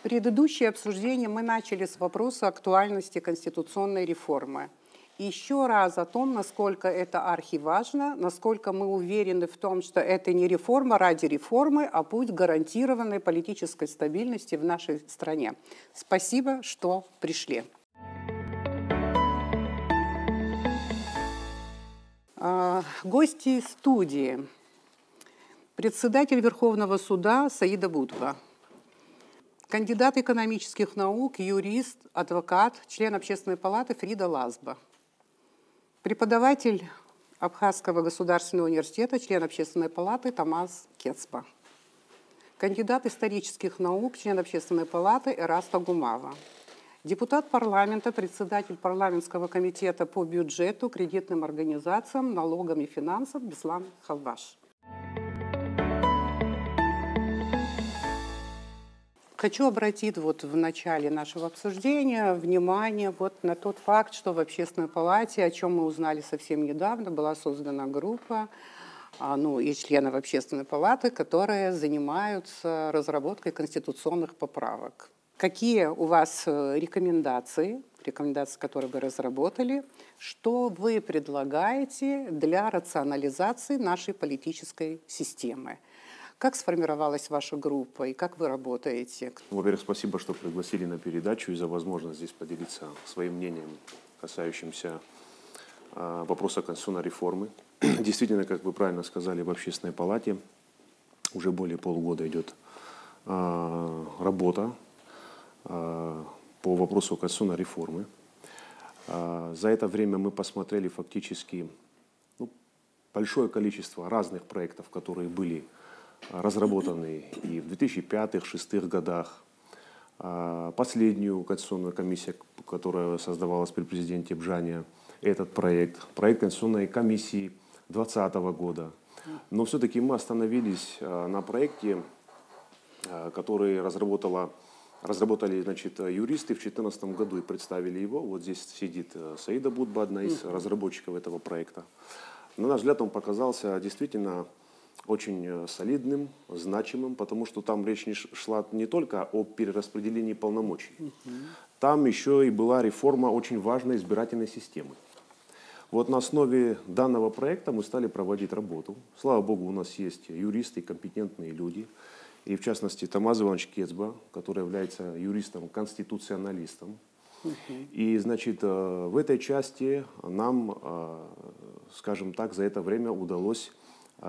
Предыдущее обсуждение мы начали с вопроса актуальности конституционной реформы. И еще раз о том, насколько это архиважно, насколько мы уверены в том, что это не реформа ради реформы, а путь гарантированной политической стабильности в нашей стране. Спасибо, что пришли. Гости студии. Председатель Верховного суда Саида Будва. Кандидат экономических наук, юрист, адвокат, член Общественной палаты Фрида Лазба. Преподаватель Абхазского государственного университета, член Общественной палаты Тамаз Кецба. Кандидат исторических наук, член Общественной палаты Эраста Гумава. Депутат парламента, председатель парламентского комитета по бюджету, кредитным организациям, налогам и финансам Беслан Халваш. Хочу обратить в начале нашего обсуждения внимание на тот факт, что в Общественной палате, о чем мы узнали совсем недавно, была создана группа из членов Общественной палаты, которые занимаются разработкой конституционных поправок. Какие у вас рекомендации, которые вы разработали, что вы предлагаете для рационализации нашей политической системы? Как сформировалась ваша группа и как вы работаете? Во-первых, спасибо, что пригласили на передачу и за возможность здесь поделиться своим мнением, касающимся вопроса конституционной реформы. Действительно, как вы правильно сказали, в Общественной палате уже более полугода идет работа по вопросу конституционной реформы. За это время мы посмотрели фактически большое количество разных проектов, которые были разработаны и в 2005-2006 годах. Последнюю конституционную комиссию, которая создавалась при президенте Бжане, этот проект Конституционной комиссии 2020 года. Но все-таки мы остановились на проекте, который разработали юристы в 2014 году и представили его. Вот здесь сидит Саида Будва, одна из разработчиков этого проекта. На наш взгляд, он показался действительно очень солидным, значимым, потому что там речь шла не только о перераспределении полномочий. Там еще и была реформа очень важной избирательной системы. Вот на основе данного проекта мы стали проводить работу. Слава Богу, у нас есть юристы, компетентные люди. И в частности Тамаз Иванович Кецба, который является юристом-конституционалистом. И, значит, в этой части нам, скажем так, за это время удалось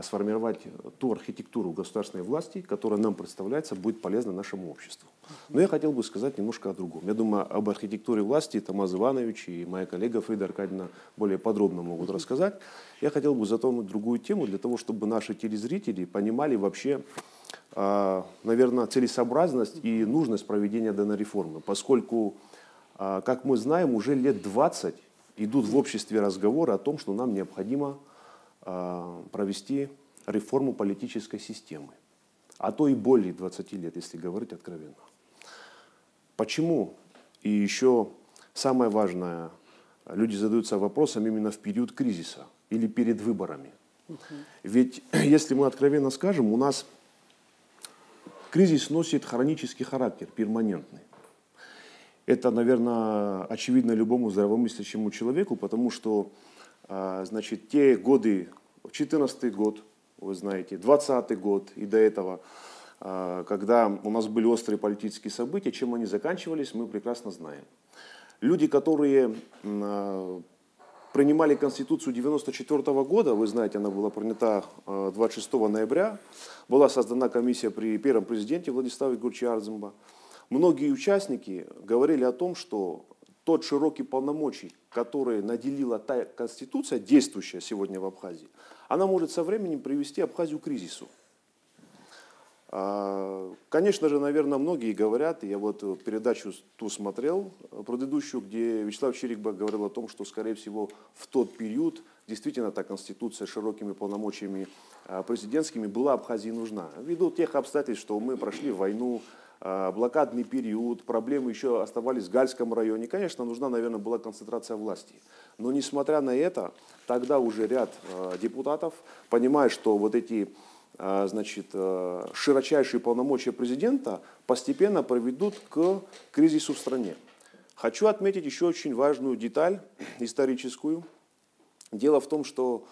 сформировать ту архитектуру государственной власти, которая нам представляется, будет полезна нашему обществу. Но я хотел бы сказать немножко о другом. Я думаю, об архитектуре власти Тамаз Иванович и моя коллега Фрида Аркадьевна более подробно могут рассказать. Я хотел бы затронуть другую тему для того, чтобы наши телезрители понимали вообще, наверное, целесообразность и нужность проведения данной реформы. Поскольку, как мы знаем, уже лет 20 идут в обществе разговоры о том, что нам необходимо провести реформу политической системы. А то и более 20 лет, если говорить откровенно. Почему? И еще самое важное, люди задаются вопросом именно в период кризиса или перед выборами. Ведь, если мы откровенно скажем, у нас кризис носит хронический характер, перманентный. Это, наверное, очевидно любому здравомыслящему человеку, потому что значит, те годы, 2014 год, вы знаете, 2020 год и до этого, когда у нас были острые политические события, чем они заканчивались, мы прекрасно знаем. Люди, которые принимали Конституцию 1994 года, вы знаете, она была принята 26 ноября, была создана комиссия при первом президенте Владиславе Егоровиче Ардземба. Многие участники говорили о том, что тот широкий полномочий, который наделила та конституция, действующая сегодня в Абхазии, она может со временем привести Абхазию к кризису. Конечно же, наверное, многие говорят, я вот передачу ту смотрел, предыдущую, где Вячеслав Чирикба говорил о том, что, скорее всего, в тот период действительно та конституция с широкими полномочиями президентскими была Абхазии нужна. Ввиду тех обстоятельств, что мы прошли войну, блокадный период, проблемы еще оставались в Гальском районе. Конечно, нужна, наверное, была концентрация власти. Но несмотря на это, тогда уже ряд депутатов, понимая, что вот эти значит, широчайшие полномочия президента постепенно приведут к кризису в стране. Хочу отметить еще очень важную деталь историческую. Дело в том, что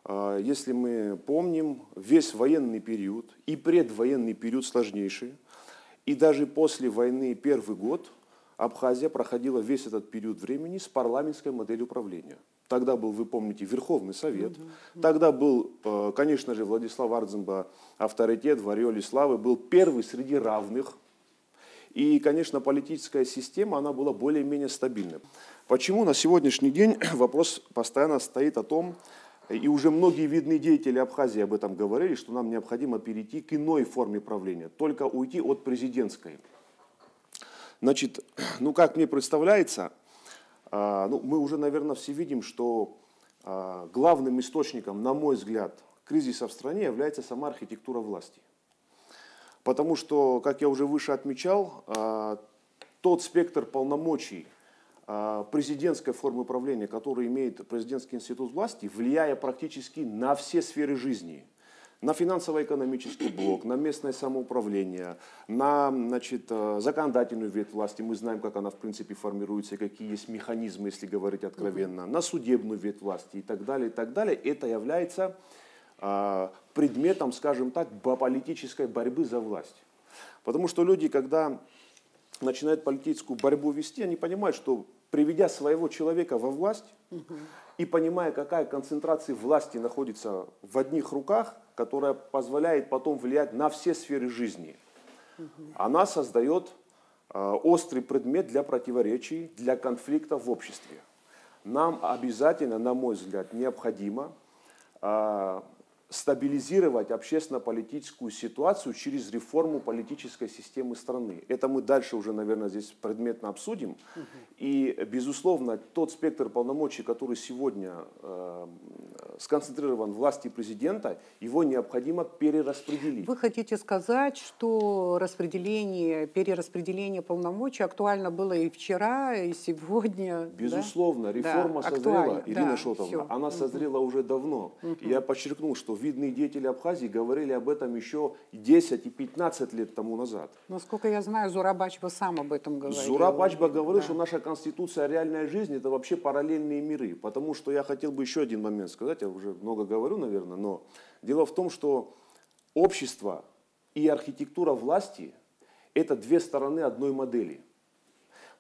если мы помним, весь военный период и предвоенный период сложнейший, и даже после войны первый год Абхазия проходила весь этот период времени с парламентской моделью управления. Тогда был, вы помните, Верховный Совет. Тогда был, конечно же, Владислав Ардземба авторитет в ореоле славы, был первый среди равных. И, конечно, политическая система, она была более-менее стабильной. Почему на сегодняшний день вопрос постоянно стоит о том, и уже многие видные деятели Абхазии об этом говорили, что нам необходимо перейти к иной форме правления, только уйти от президентской. Значит, ну как мне представляется, мы уже, наверное, все видим, что главным источником, на мой взгляд, кризиса в стране является сама архитектура власти. Потому что, как я уже выше отмечал, тот спектр полномочий президентской формы правления, который имеет президентский институт власти, влияя практически на все сферы жизни, на финансово-экономический блок, на местное самоуправление, на, значит, законодательную ветвь власти, мы знаем, как она в принципе формируется, какие есть механизмы, если говорить откровенно, на судебную ветвь власти и так далее, это является предметом, скажем так, политической борьбы за власть. Потому что люди, когда начинают политическую борьбу вести, они понимают, что приведя своего человека во власть и понимая, какая концентрация власти находится в одних руках, которая позволяет потом влиять на все сферы жизни, она создает острый предмет для противоречий, для конфликта в обществе. Нам обязательно, на мой взгляд, необходимо стабилизировать общественно-политическую ситуацию через реформу политической системы страны. Это мы дальше уже, наверное, здесь предметно обсудим. И, безусловно, тот спектр полномочий, который сегодня сконцентрирован в власти президента, его необходимо перераспределить. Вы хотите сказать, что перераспределение полномочий актуально было и вчера, и сегодня? Безусловно, да? реформа созрела, Ирина Шотовна, все. она созрела уже давно. Я подчеркнул, что видные деятели Абхазии говорили об этом еще 10 и 15 лет тому назад. Насколько я знаю, Зураб Ачба сам об этом говорил. Зураб Ачба говорил, что наша конституция, реальная жизнь, это вообще параллельные миры. Потому что я хотел бы еще один момент сказать, я уже много говорю, наверное, но дело в том, что общество и архитектура власти – это две стороны одной модели.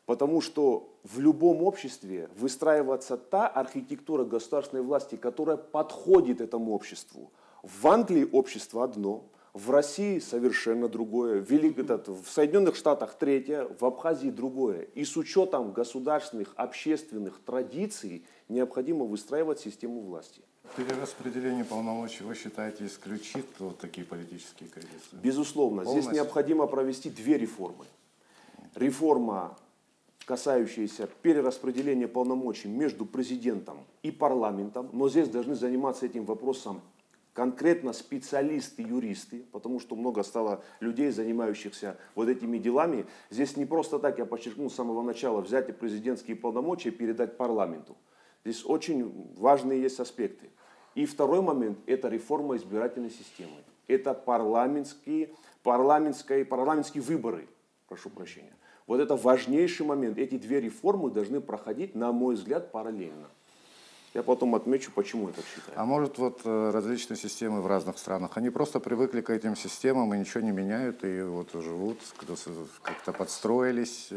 Потому что в любом обществе выстраивается та архитектура государственной власти, которая подходит этому обществу. В Англии общество одно, в России совершенно другое, в Соединенных Штатах третье, в Абхазии другое. И с учетом государственных, общественных традиций необходимо выстраивать систему власти. Перераспределение полномочий, вы считаете, исключит вот такие политические кризисы? Безусловно. Здесь необходимо провести две реформы. Реформа, касающаяся перераспределения полномочий между президентом и парламентом, но здесь должны заниматься этим вопросом конкретно специалисты, юристы, потому что много стало людей, занимающихся вот этими делами. Здесь не просто так, я подчеркнул с самого начала, взять президентские полномочия и передать парламенту. Здесь очень важные есть аспекты. И второй момент – это реформа избирательной системы. Это парламентские выборы, прошу прощения. Вот это важнейший момент. Эти две реформы должны проходить, на мой взгляд, параллельно. Я потом отмечу, почему я так считаю. А может, вот различные системы в разных странах, они просто привыкли к этим системам и ничего не меняют, и вот живут, как-то подстроились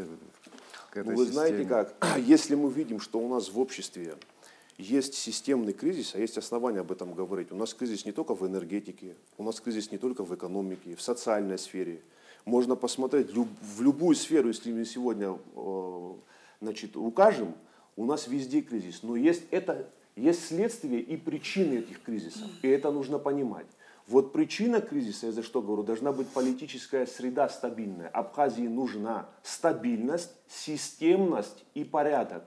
к этой системе? Вы знаете как, если мы видим, что у нас в обществе есть системный кризис, а есть основания об этом говорить, у нас кризис не только в энергетике, у нас кризис не только в экономике, в социальной сфере. Можно посмотреть в любую сферу, если мы сегодня укажем, у нас везде кризис, но есть следствие и причины этих кризисов, и это нужно понимать. Вот причина кризиса, я за что говорю, должна быть политическая среда стабильная. Абхазии нужна стабильность, системность и порядок.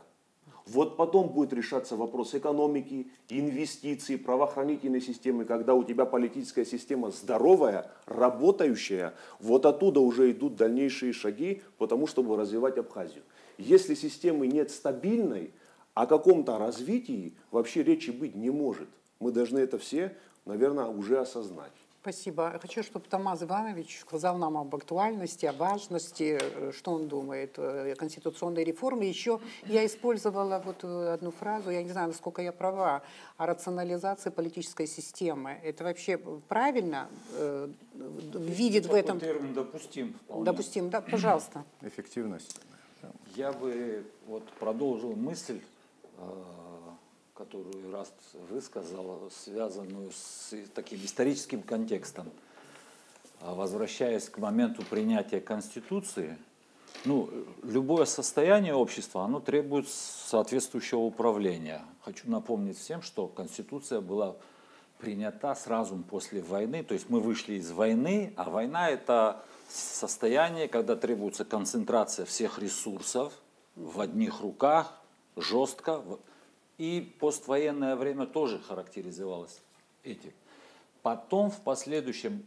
Вот потом будет решаться вопрос экономики, инвестиций, правоохранительной системы, когда у тебя политическая система здоровая, работающая, вот оттуда уже идут дальнейшие шаги по тому, чтобы развивать Абхазию. Если системы нет стабильной, о каком-то развитии вообще речи быть не может. Мы должны это все, наверное, уже осознать. Спасибо. Хочу, чтобы Тамаз Иванович сказал нам об актуальности, о важности, что он думает о конституционной реформе. Еще я использовала вот одну фразу, я не знаю, насколько я права, о рационализации политической системы. Это вообще правильно? Видит в этом... Термин допустим. Вполне. Допустим, да? Пожалуйста. Эффективность. Я бы вот продолжил мысль, которую Ираст высказал, связанную с таким историческим контекстом. Возвращаясь к моменту принятия Конституции, ну, любое состояние общества, оно требует соответствующего управления. Хочу напомнить всем, что Конституция была принята сразу после войны, то есть мы вышли из войны, а война – это состояние, когда требуется концентрация всех ресурсов в одних руках, жестко. И поствоенное время тоже характеризовалось этим. Потом в последующем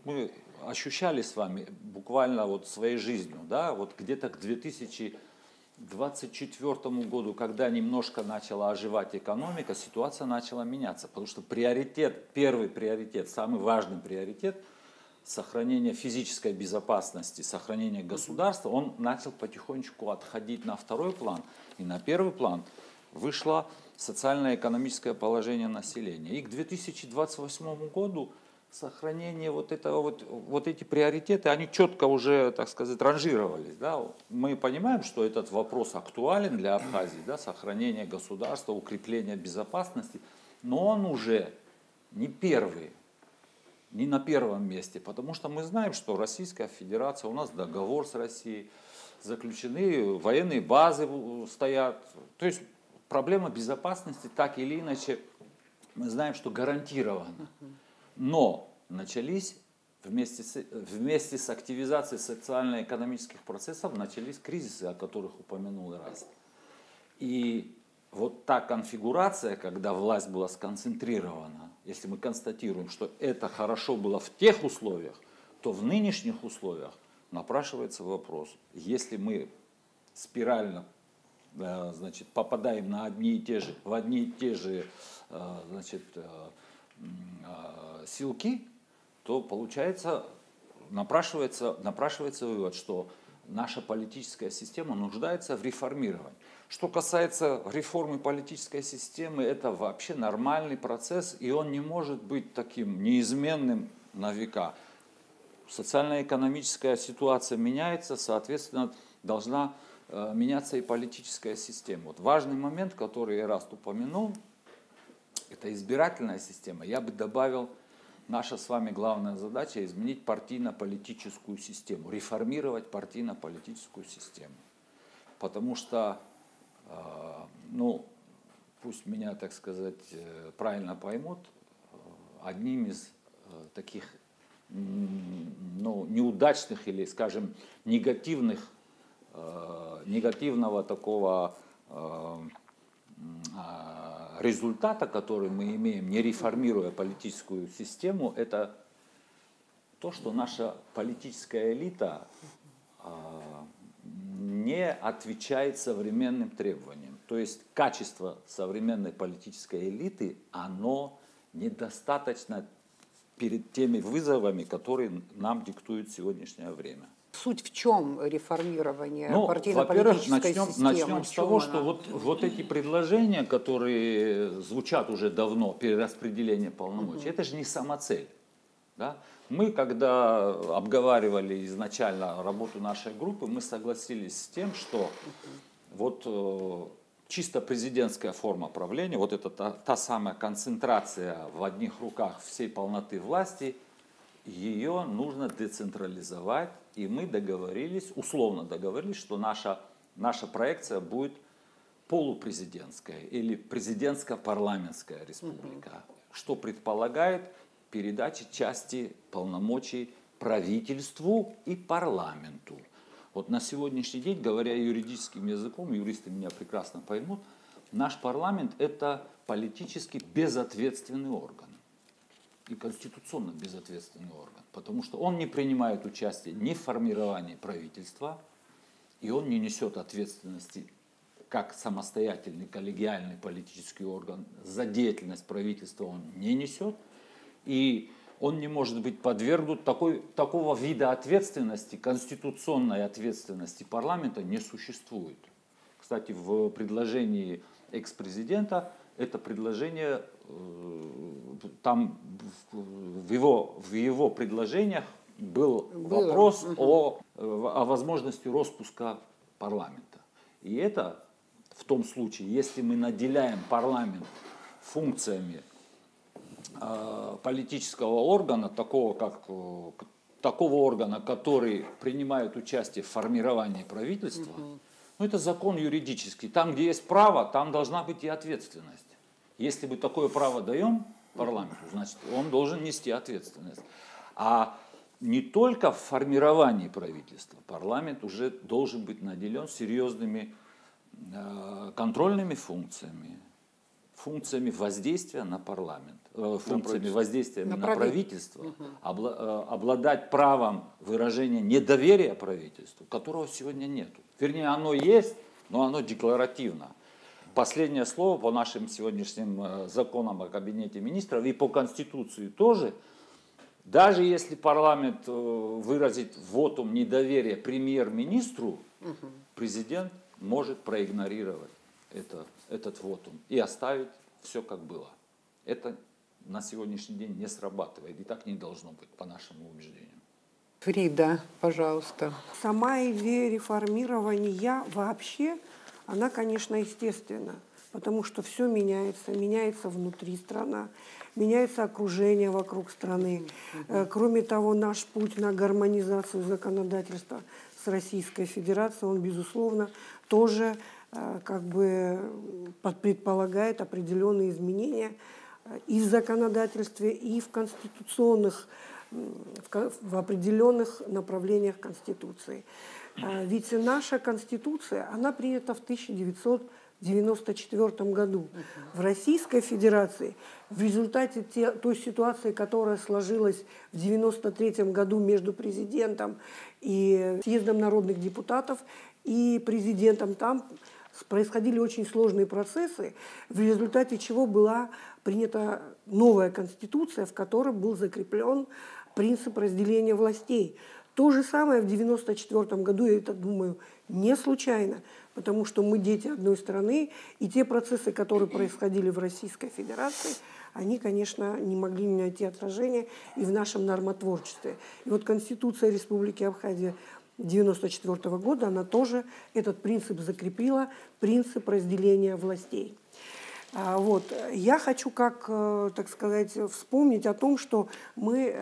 мы ощущали с вами буквально вот своей жизнью, да, вот где-то к 2024 году, когда немножко начала оживать экономика, ситуация начала меняться, потому что приоритет, первый приоритет, самый важный приоритет сохранение физической безопасности, сохранение государства, он начал потихонечку отходить на второй план, и на первый план вышло социально-экономическое положение населения. И к 2028 году сохранение вот этого, вот эти приоритеты, они четко уже, так сказать, ранжировались. Да? Мы понимаем, что этот вопрос актуален для Абхазии, да? Сохранение государства, укрепление безопасности, но он уже не первый, не на первом месте, потому что мы знаем, что Российская Федерация, у нас договор с Россией, заключены военные базы стоят, то есть проблема безопасности так или иначе, мы знаем, что гарантирована. Но начались, вместе с активизацией социально-экономических процессов, начались кризисы, о которых упомянул Ираст. И вот та конфигурация, когда власть была сконцентрирована, если мы констатируем, что это хорошо было в тех условиях, то в нынешних условиях напрашивается вопрос, если мы спирально, значит, попадаем в одни и те же значит, силки, то получается, напрашивается вывод, что наша политическая система нуждается в реформировании. Что касается реформы политической системы, это вообще нормальный процесс, и он не может быть таким неизменным на века. Социально-экономическая ситуация меняется, соответственно, должна меняться и политическая система. Вот важный момент, который Ираст упомянул, это избирательная система. Я бы добавил, наша с вами главная задача изменить партийно-политическую систему, реформировать партийно-политическую систему. Потому что, ну, пусть меня, так сказать, правильно поймут, одним из таких, ну, неудачных или, скажем, негативного такого результата, который мы имеем, не реформируя политическую систему, это то, что наша политическая элита не отвечает современным требованиям. То есть качество современной политической элиты, оно недостаточно перед теми вызовами, которые нам диктует сегодняшнее время. Суть в чем реформирование партийно-политической системы? Начнем с того, что вот эти предложения, которые звучат уже давно, перераспределение полномочий, это же не самоцель. Да? Мы, когда обговаривали изначально работу нашей группы, мы согласились с тем, что вот чисто президентская форма правления, вот это та самая концентрация в одних руках всей полноты власти, ее нужно децентрализовать, и мы договорились, условно договорились, что наша проекция будет полупрезидентская или президентско-парламентская республика, что предполагает передачу части полномочий правительству и парламенту. Вот на сегодняшний день, говоря юридическим языком, юристы меня прекрасно поймут, наш парламент – это политически безответственный орган. И конституционно безответственный орган, потому что он не принимает участие ни в формировании правительства, и он не несет ответственности как самостоятельный коллегиальный политический орган за деятельность правительства он не несет, и он не может быть подвергнут такого вида ответственности, конституционной ответственности парламента не существует. Кстати, в предложении экс-президента это предложение, там в его предложениях был вопрос о возможности распуска парламента. И это в том случае, если мы наделяем парламент функциями политического органа, такого органа, который принимает участие в формировании правительства, ну, это закон юридический. Там, где есть право, там должна быть и ответственность. Если мы такое право даем парламенту, значит, он должен нести ответственность. А не только в формировании правительства. Парламент уже должен быть наделен серьезными контрольными функциями, функциями воздействия на парламент, функциями воздействия на правительство, обладать правом выражения недоверия правительству, которого сегодня нет. Вернее, оно есть, но оно декларативно. Последнее слово по нашим сегодняшним законам о кабинете министров и по Конституции тоже. Даже если парламент выразит вотум недоверия премьер-министру, президент может проигнорировать этот вотум и оставить все как было. Это на сегодняшний день не срабатывает, и так не должно быть, по нашему убеждению. Фрида, пожалуйста. Сама идея реформирования вообще, она, конечно, естественна, потому что все меняется внутри страны, меняется окружение вокруг страны. Кроме того, наш путь на гармонизацию законодательства с Российской Федерацией, он, безусловно, тоже как бы предполагает определенные изменения и в законодательстве, и в конституционных, в определенных направлениях Конституции. Ведь наша Конституция, она принята в 1994 году. В Российской Федерации в результате той ситуации, которая сложилась в 1993 году между президентом и съездом народных депутатов и президентом, там происходили очень сложные процессы, в результате чего была принята новая Конституция, в которой был закреплен принцип разделения властей. То же самое в 1994 году, я это думаю, не случайно, потому что мы дети одной страны, и те процессы, которые происходили в Российской Федерации, они, конечно, не могли найти отражения и в нашем нормотворчестве. И вот Конституция Республики Абхазия 1994 года, она тоже этот принцип закрепила, принцип разделения властей. Вот. Я хочу, так сказать, вспомнить о том, что мы,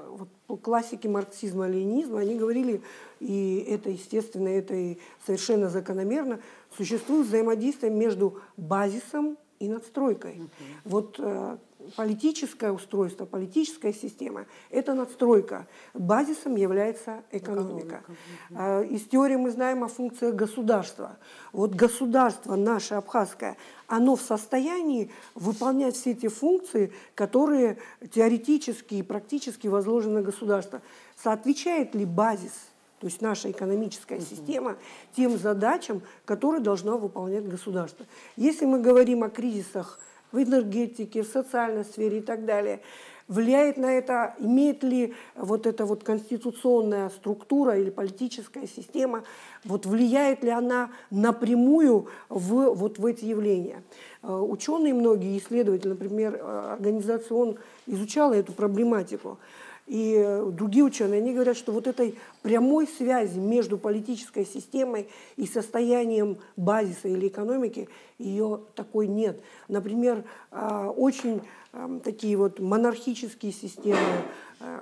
вот, классики марксизма-ленинизма, они говорили, и это естественно, это и совершенно закономерно, существует взаимодействие между базисом и надстройкой. Вот политическое устройство, политическая система – это надстройка. Базисом является экономика. Из теории мы знаем о функциях государства. Вот государство наше абхазское, оно в состоянии выполнять все эти функции, которые теоретически и практически возложены на государство. Соответствует ли базис, то есть наша экономическая система, тем задачам, которые должно выполнять государство? Если мы говорим о кризисах в энергетике, в социальной сфере и так далее, влияет на это, имеет ли вот эта вот конституционная структура или политическая система, вот влияет ли она напрямую вот в эти явления? Ученые многие, исследователи, например, организация ООН изучала эту проблематику. И другие ученые, они говорят, что вот этой прямой связи между политической системой и состоянием базиса или экономики, ее такой нет. Например, очень такие вот монархические системы,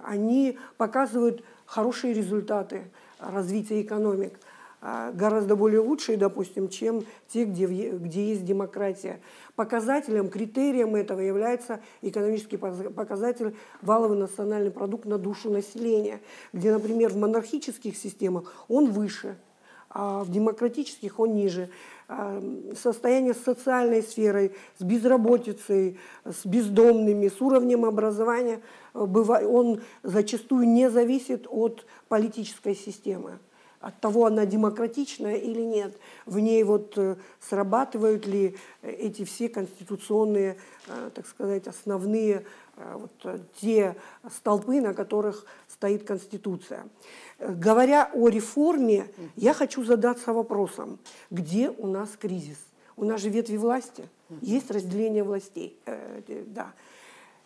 они показывают хорошие результаты развития экономик, гораздо более лучшие, допустим, чем те, где есть демократия. Показателем, критерием этого является экономический показатель валовый национальный продукт на душу населения, где, например, в монархических системах он выше, а в демократических он ниже. Состояние с социальной сферой, с безработицей, с бездомными, с уровнем образования, он зачастую не зависит от политической системы. От того, она демократичная или нет, в ней вот срабатывают ли эти все конституционные, так сказать, основные те столпы, на которых стоит Конституция. Говоря о реформе, я хочу задаться вопросом, где у нас кризис? У нас же ветви власти, есть разделение властей. Да.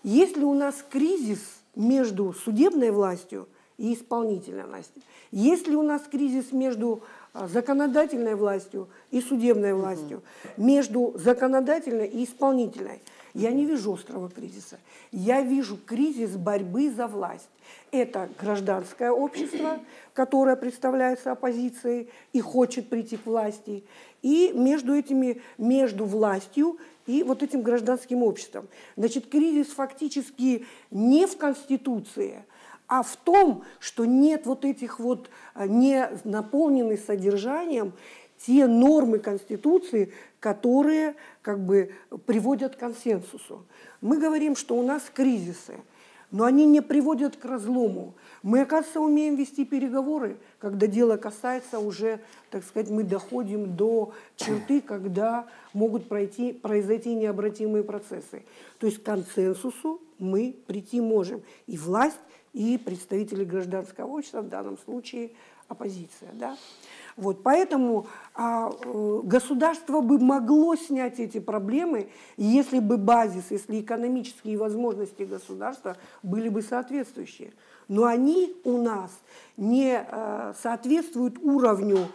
Есть ли у нас кризис между судебной властью и исполнительной властью? Есть ли у нас кризис между законодательной властью и судебной властью, между законодательной и исполнительной? Я не вижу острого кризиса. Я вижу кризис борьбы за власть. Это гражданское общество, которое представляется оппозицией и хочет прийти к власти, и между властью и вот этим гражданским обществом. Значит, кризис фактически не в Конституции, а в том, что нет вот этих вот, не наполнены содержанием те нормы Конституции, которые как бы приводят к консенсусу. Мы говорим, что у нас кризисы, но они не приводят к разлому. Мы, оказывается, умеем вести переговоры, когда дело касается уже, так сказать, мы доходим до черты, когда могут произойти необратимые процессы. То есть к консенсусу мы прийти можем. И власть, и представители гражданского общества, в данном случае оппозиция. Да? Вот, поэтому государство бы могло снять эти проблемы, если бы базис, если экономические возможности государства были бы соответствующие. Но они у нас не соответствуют уровню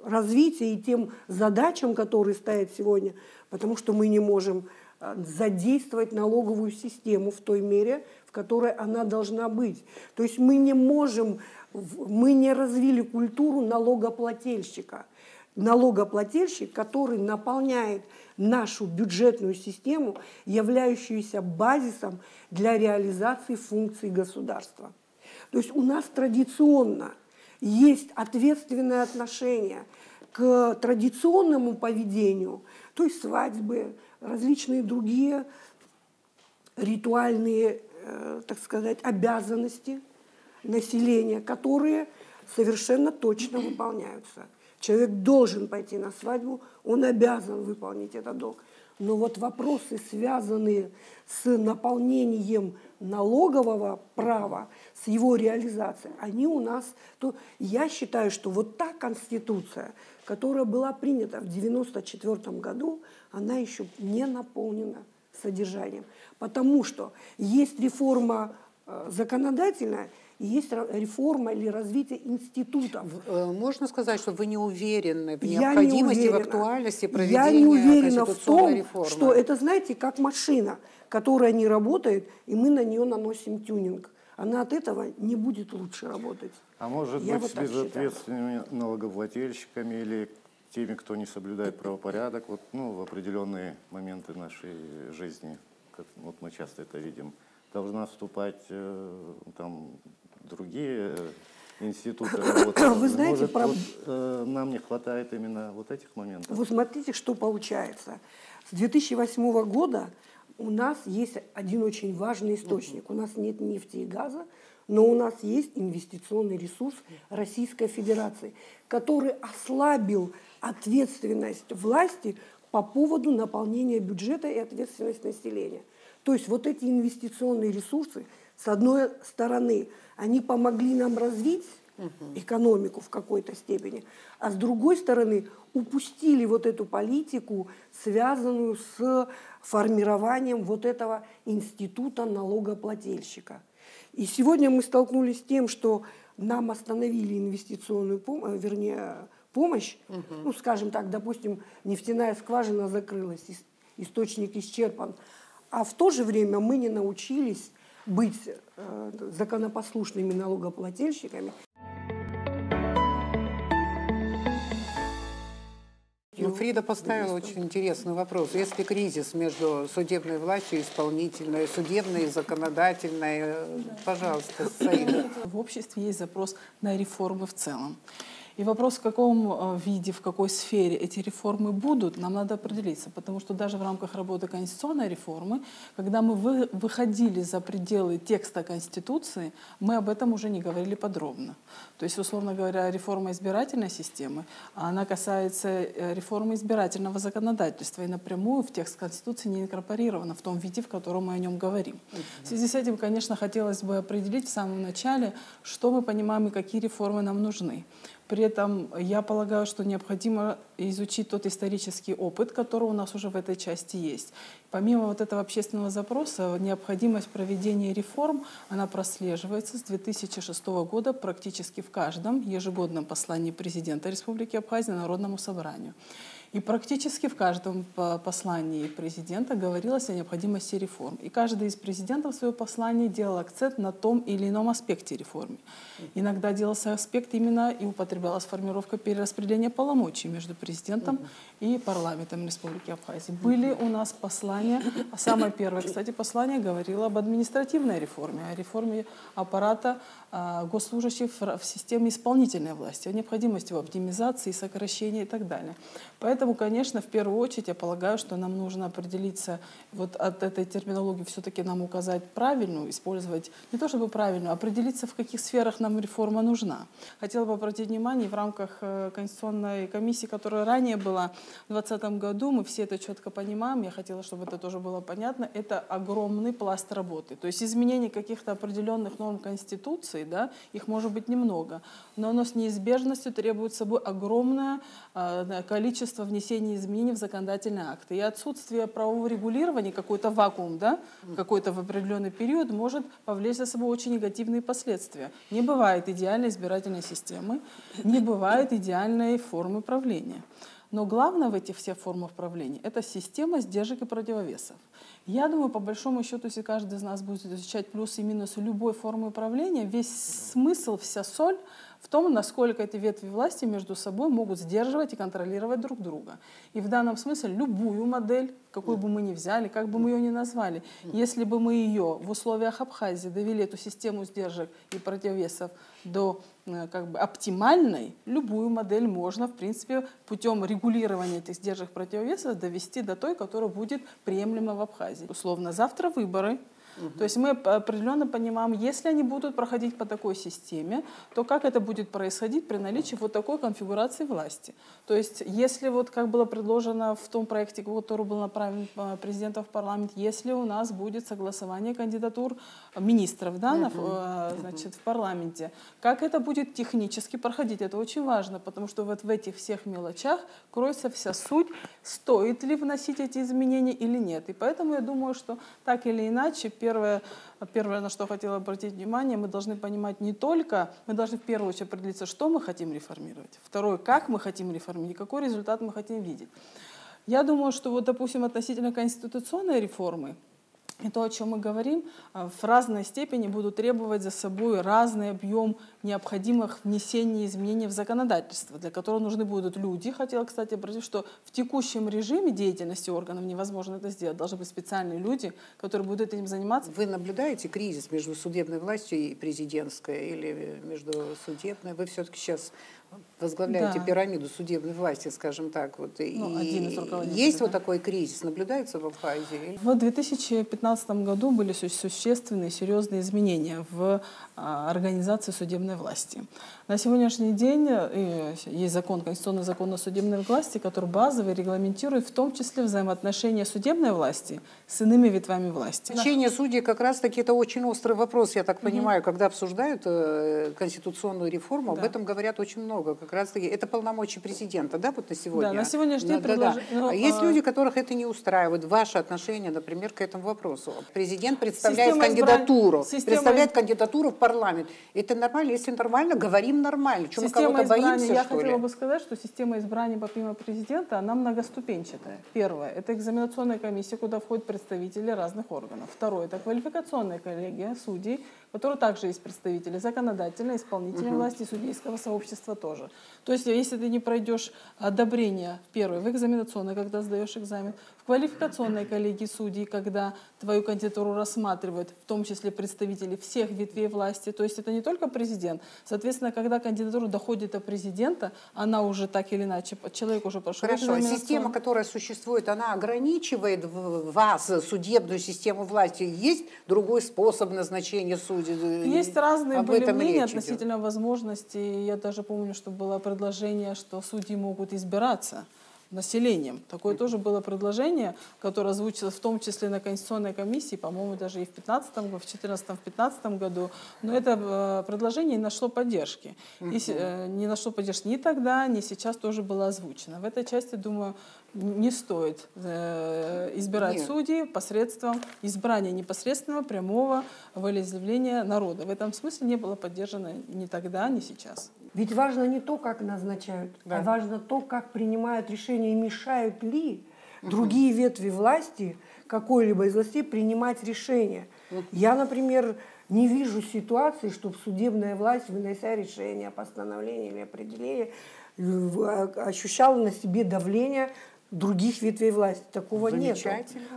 развития и тем задачам, которые стоят сегодня, потому что мы не можем задействовать налоговую систему в той мере, в которой она должна быть. То есть мы не развили культуру налогоплательщика. Налогоплательщик, который наполняет нашу бюджетную систему, являющуюся базисом для реализации функций государства. То есть у нас традиционно есть ответственное отношение к традиционному поведению, то есть свадьбы, различные другие ритуальные, так сказать, обязанности населения, которые совершенно точно выполняются. Человек должен пойти на свадьбу, он обязан выполнить этот долг. Но вот вопросы, связанные с наполнением налогового права, с его реализацией, они у нас... Я считаю, что вот та Конституция, которая была принята в 1994 году, она еще не наполнена содержанием. Потому что есть реформа законодательная, есть реформа или развитие институтов. Можно сказать, что вы не уверены в необходимости, в актуальности проведения Я не уверена в том, реформы. что это, знаете, как машина, которая не работает, и мы на нее наносим тюнинг. Она от этого не будет лучше работать. А может Я быть, вот с безответственными налогоплательщиками или теми, кто не соблюдает правопорядок, вот, в определенные моменты нашей жизни, как вот мы часто это видим, должна вступать там другие институты работы. Вы знаете, нам не хватает именно вот этих моментов. Вы смотрите, что получается. С 2008 года у нас есть один очень важный источник. У нас нет нефти и газа, но у нас есть инвестиционный ресурс Российской Федерации, который ослабил ответственность власти по поводу наполнения бюджета и ответственность населения. То есть вот эти инвестиционные ресурсы, с одной стороны, они помогли нам развить экономику в какой-то степени, а с другой стороны, упустили вот эту политику, связанную с формированием вот этого института налогоплательщика. И сегодня мы столкнулись с тем, что нам остановили инвестиционную помощь, скажем так, допустим, нефтяная скважина закрылась, источник исчерпан, а в то же время мы не научились быть законопослушными налогоплательщиками. Фрида поставила очень интересный вопрос. Если кризис между судебной властью и исполнительной, судебной и законодательной, пожалуйста, Саида. В обществе есть запрос на реформы в целом. И вопрос, в каком виде, в какой сфере эти реформы будут, нам надо определиться. Потому что даже в рамках работы конституционной реформы, когда мы выходили за пределы текста Конституции, мы об этом уже не говорили подробно. То есть, условно говоря, реформа избирательной системы, она касается реформы избирательного законодательства и напрямую в текст Конституции не инкорпорирована в том виде, в котором мы о нем говорим. В связи с этим, конечно, хотелось бы определить в самом начале, что мы понимаем и какие реформы нам нужны. При этом я полагаю, что необходимо изучить тот исторический опыт, который у нас уже в этой части есть. Помимо вот этого общественного запроса, необходимость проведения реформ, она прослеживается с 2006 года практически в каждом ежегодном послании президента Республики Абхазия Народному собранию. И практически в каждом послании президента говорилось о необходимости реформ. И каждый из президентов в своем послании делал акцент на том или ином аспекте реформы. Иногда делался аспект именно и употреблялась формировка перераспределения полномочий между президентом и парламентом Республики Абхазия. Были у нас послания, а самое первое, кстати, послание говорило об административной реформе, о реформе аппарата госслужащих в системе исполнительной власти, о необходимости его оптимизации, сокращения и так далее. Поэтому, конечно, в первую очередь я полагаю, что нам нужно определиться, вот от этой терминологии все-таки нам указать правильную, использовать не то чтобы правильную, а определиться, в каких сферах нам реформа нужна. Хотела бы обратить внимание, в рамках Конституционной комиссии, которая ранее была в 2020 году, мы все это четко понимаем, я хотела, чтобы это тоже было понятно, это огромный пласт работы. То есть изменение каких-то определенных норм Конституции, да, их может быть немного, но оно с неизбежностью требует собой огромное количество внесения изменений в законодательные акты. И отсутствие правового регулирования, какой-то вакуум, да, какой-то в определенный период может повлечь за собой очень негативные последствия. Не бывает идеальной избирательной системы, не бывает идеальной формы правления. Но главное в этих всех формах правления – это система сдержек и противовесов. Я думаю, по большому счету, если каждый из нас будет изучать плюсы и минусы любой формы управления, весь смысл, вся соль в том, насколько эти ветви власти между собой могут сдерживать и контролировать друг друга. И в данном смысле любую модель, какую бы мы ни взяли, как бы мы ее ни назвали, если бы мы ее в условиях Абхазии довели, эту систему сдержек и противовесов, до как бы оптимальной, любую модель можно, в принципе, путем регулирования этих сдержек противовесов довести до той, которая будет приемлема в Абхазии. Условно, завтра выборы. То есть мы определенно понимаем, если они будут проходить по такой системе, то как это будет происходить при наличии вот такой конфигурации власти. То есть если вот как было предложено в том проекте, который был направлен президентом в парламент, если у нас будет согласование кандидатур министров, да, значит, в парламенте, как это будет технически проходить, это очень важно, потому что вот в этих всех мелочах кроется вся суть, стоит ли вносить эти изменения или нет. И поэтому я думаю, что так или иначе, Первое, на что хотела обратить внимание, мы должны понимать не только, мы должны в первую очередь определиться, что мы хотим реформировать. Второе, как мы хотим реформировать, какой результат мы хотим видеть. Я думаю, что вот, допустим, относительно конституционной реформы, и то, о чем мы говорим, в разной степени будут требовать за собой разный объем необходимых внесений изменений в законодательство, для которого нужны будут люди. Хотела, кстати, обратить, что в текущем режиме деятельности органов невозможно это сделать. Должны быть специальные люди, которые будут этим заниматься. Вы наблюдаете кризис между судебной властью и президентской, или между судебной? Вы все-таки сейчас возглавляете пирамиду судебной власти, скажем так. Вот. Один из руководителей. Есть вот такой кризис, наблюдается в Абхазии? В 2015 году были существенные, серьезные изменения в организации судебной власти. На сегодняшний день есть закон, конституционный закон о судебной власти, который базовый регламентирует в том числе взаимоотношения судебной власти с иными ветвями власти. Назначение судей как раз-таки это очень острый вопрос, я так понимаю, когда обсуждают конституционную реформу, об этом говорят очень много. Как раз-таки это полномочия президента, да, вот на сегодня? Да, на сегодняшний день есть люди, которых это не устраивает. Ваше отношение, например, к этому вопросу. Президент представляет кандидатуру, в парламент. Это нормально? Если нормально, говорим нормально. Что, мы кого-то боимся, я что ли? хотела бы сказать, что система избрания помимо президента, она многоступенчатая. Первое, это экзаменационная комиссия, куда входят представители разных органов. Второе, это квалификационная коллегия судей, в которой также есть представители законодательной, исполнительной власти и судейского сообщества тоже. тоже. То есть, если ты не пройдешь одобрение первое в экзаменационной, когда сдаешь экзамен, в квалификационной коллегии судей, когда твою кандидатуру рассматривают, в том числе представители всех ветвей власти, то есть это не только президент. Соответственно, когда кандидатура доходит до президента, она уже так или иначе, человек уже прошел. Хорошо, система, которая существует, она ограничивает вас, судебную систему власти? Есть другой способ назначения судей? Есть разные были мнения идет. относительно возможностей. Я даже помню, что было предложение, что судьи могут избираться населением. Такое тоже было предложение, которое озвучилось в том числе на Конституционной комиссии, по-моему, даже и в 2014-2015 году. Но это предложение не нашло поддержки. Не нашло поддержки ни тогда, ни сейчас тоже было озвучено. В этой части, думаю, не стоит избирать судей посредством избрания непосредственного прямого волеизъявления народа. В этом смысле не было поддержано ни тогда, ни сейчас. Ведь важно не то, как назначают, а важно то, как принимают решения и мешают ли другие ветви власти, какой-либо из властей, принимать решения. Я, например, не вижу ситуации, чтобы судебная власть, вынося решение, постановление или определение, ощущала на себе давление других ветвей власти. Такого нет.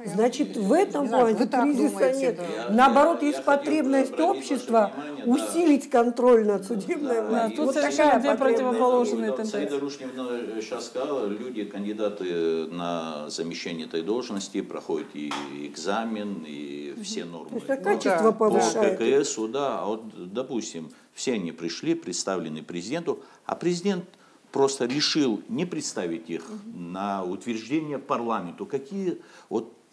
Значит, в этом плане кризиса нет. Наоборот, есть потребность общества усилить контроль над судебной властью. Тут совершенно две противоположные тенденции. Саида Рушневна сейчас сказала, люди, кандидаты на замещение этой должности, проходят и экзамен, и все нормы. То есть качество повышает. По ККСу, да. А вот, допустим, все они пришли, представлены президенту, а президент просто решил не представить их на утверждение парламенту.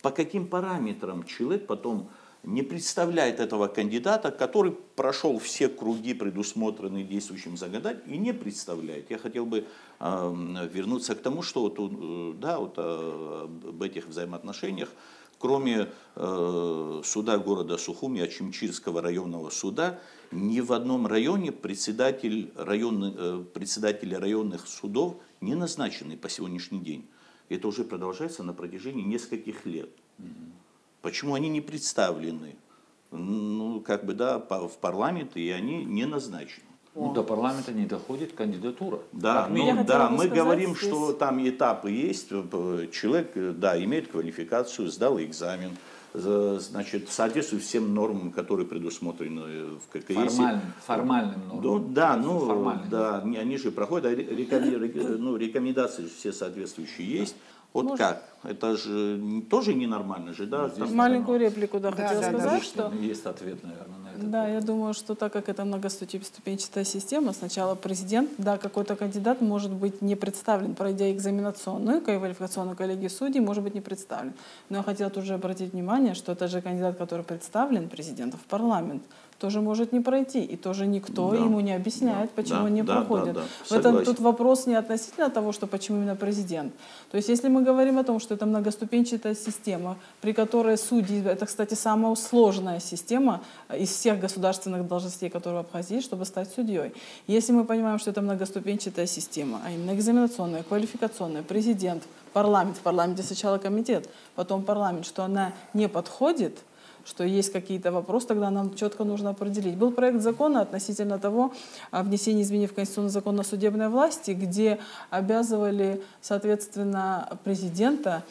По каким параметрам человек потом не представляет этого кандидата, который прошел все круги, предусмотренные действующим законодательством, и не представляет. Я хотел бы вернуться к тому, что об этих взаимоотношениях, кроме суда города Сухуми, Ачимчирского районного суда, ни в одном районе председатели районных судов не назначены по сегодняшний день. Это уже продолжается на протяжении нескольких лет. Почему они не представлены в парламент, и они не назначены? До парламента не доходит кандидатура. Да, мы говорим, что там этапы есть. Человек, имеет квалификацию, сдал экзамен, значит, соответствует всем нормам, которые предусмотрены в ККС. Формальным нормам. Они же проходят, рекомендации все соответствующие есть. Как? Это же тоже ненормально же, да? Маленькую реплику, хотела сказать, что... Есть ответ, наверное, на это. Да, я думаю, что так как это многоступенчатая система, сначала президент, какой-то кандидат может быть не представлен, пройдя экзаменационную, квалификационную коллегию судей, может быть не представлен. Но я хотела тут же обратить внимание, что это же кандидат, который представлен президентом в парламент, тоже может не пройти, и тоже никто ему не объясняет, почему он не проходит. Тут вопрос не относительно того, что почему именно президент. То есть если мы говорим о том, что это многоступенчатая система, при которой судьи, это, кстати, самая сложная система из всех государственных должностей, которые в Абхазии, чтобы стать судьей. Если мы понимаем, что это многоступенчатая система, а именно экзаменационная, квалификационная, президент, парламент, в парламенте сначала комитет, потом парламент, что она не подходит, что есть какие-то вопросы, тогда нам четко нужно определить. Был проект закона относительно того, внесения изменений в Конституционный закон о судебной власти, где обязывали, соответственно, президента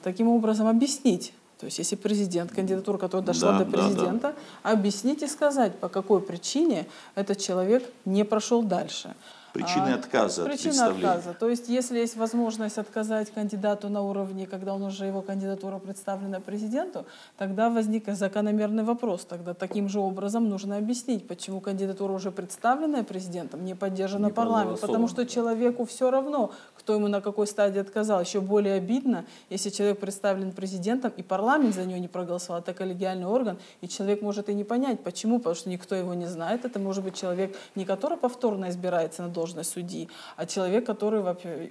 таким образом объяснить. То есть если президент, кандидатура, которая дошла до президента, объяснить и сказать, по какой причине этот человек не прошел дальше. Причины отказа от представления. То есть, если есть возможность отказать кандидату на уровне, когда его кандидатура представлена президенту, тогда возник закономерный вопрос. Тогда таким же образом нужно объяснить, почему кандидатура, уже представленная президентом, не поддержана парламентом. Потому что человеку все равно, кто ему на какой стадии отказал. Еще более обидно, если человек представлен президентом, и парламент за него не проголосовал, это коллегиальный орган, и человек может и не понять, почему, потому что никто его не знает. Это может быть человек, не который повторно избирается на должность судьи, а человек, который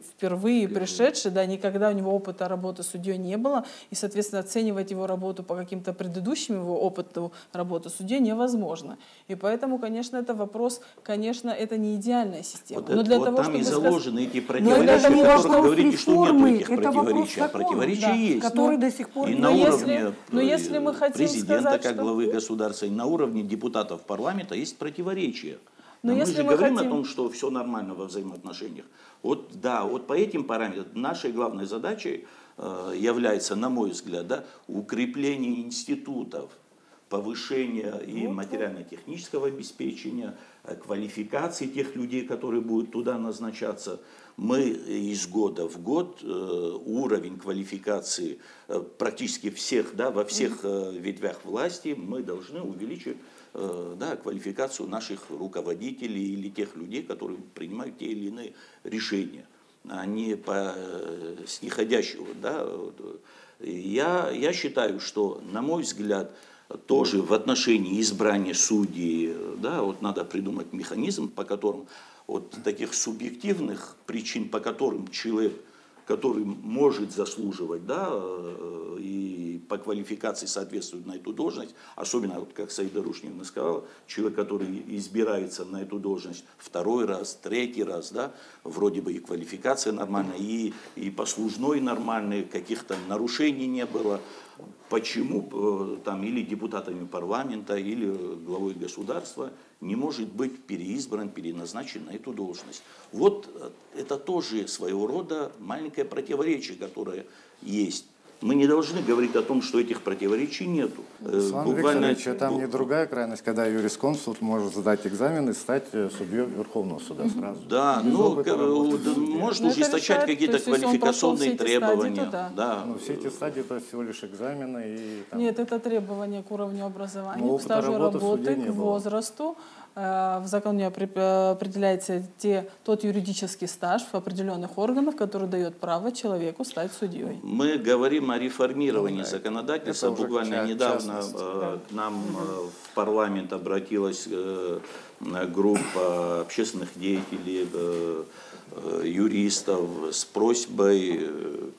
впервые пришедший, никогда у него опыта работы судьей не было, и, соответственно, оценивать его работу по каким-то предыдущим его опыту работы судьей невозможно. И поэтому, конечно, это вопрос, конечно, это не идеальная система. Но для того, там чтобы и заложены эти противоречия, о которых говорите, что нет этих противоречий, а противоречия есть. Который до сих пор и на уровне если мы хотим президента, сказать, как что... главы государства, и на уровне депутатов парламента есть противоречия. Но мы если же мы говорим хотим... о том, что все нормально во взаимоотношениях. Вот да, вот по этим параметрам нашей главной задачей является, на мой взгляд, да, укрепление институтов, повышение и материально-технического обеспечения, квалификации тех людей, которые будут туда назначаться. Мы из года в год уровень квалификации практически всех, да, во всех ветвях власти мы должны увеличить, да, квалификацию наших руководителей или тех людей, которые принимают те или иные решения, а не по снисходящему. Да. Я считаю, что, на мой взгляд, тоже в отношении избрания судей, да, вот надо придумать механизм, по которым от таких субъективных причин, по которым человек, который может заслуживать, да, и по квалификации соответствует на эту должность, особенно, вот, как Саида Рушневна сказала, человек, который избирается на эту должность второй раз, третий раз, да, вроде бы и квалификация нормальная, и послужной нормальный, каких-то нарушений не было. Почему там или депутатами парламента, или главой государства не может быть переизбран, переназначен на эту должность? Вот это тоже своего рода маленькое противоречие, которое есть. Мы не должны говорить о том, что этих противоречий нету. Руслан Викторович, там не другая крайность, когда юрисконсульт может сдать экзамен и стать судьей Верховного суда сразу. Да, ну, можно ужесточать какие-то квалификационные требования. Стадии, да. Но все эти стадии это всего лишь экзамены. И, там... Нет, это требования к уровню образования, к опыта стажу работы, к возрасту. В законе определяется тот юридический стаж в определенных органах, который дает право человеку стать судьей. Мы говорим о реформировании законодательства. Буквально недавно к нам в парламент обратилась группа общественных деятелей, юристов с просьбой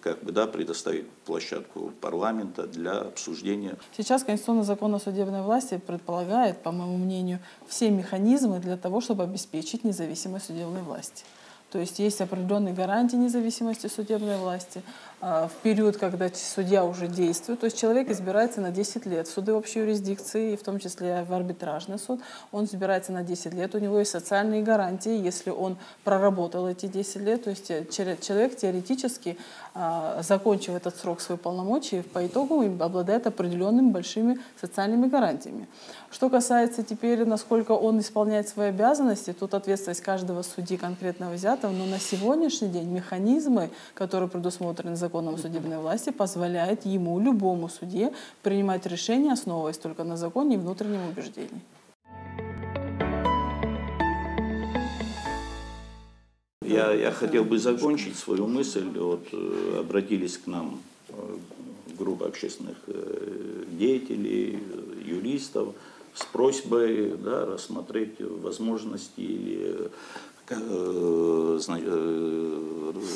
как бы, да, предоставить площадку парламента для обсуждения. Сейчас Конституционный закон о судебной власти предполагает, по моему мнению, все механизмы для того, чтобы обеспечить независимость судебной власти. То есть есть определенные гарантии независимости судебной власти. В период, когда судья уже действует, то есть человек избирается на 10 лет в суды общей юрисдикции, в том числе в арбитражный суд, он избирается на 10 лет, у него есть социальные гарантии, если он проработал эти 10 лет, то есть человек теоретически, закончив этот срок своих полномочий, по итогу обладает определенными большими социальными гарантиями. Что касается теперь, насколько он исполняет свои обязанности, тут ответственность каждого судьи конкретно взята, но на сегодняшний день механизмы, которые предусмотрены законом о судебной власти, позволяют ему, любому судье, принимать решения, основываясь только на законе и внутреннем убеждении. Я хотел бы закончить свою мысль. Вот, обратились к нам группа общественных деятелей, юристов с просьбой, да, рассмотреть возможности или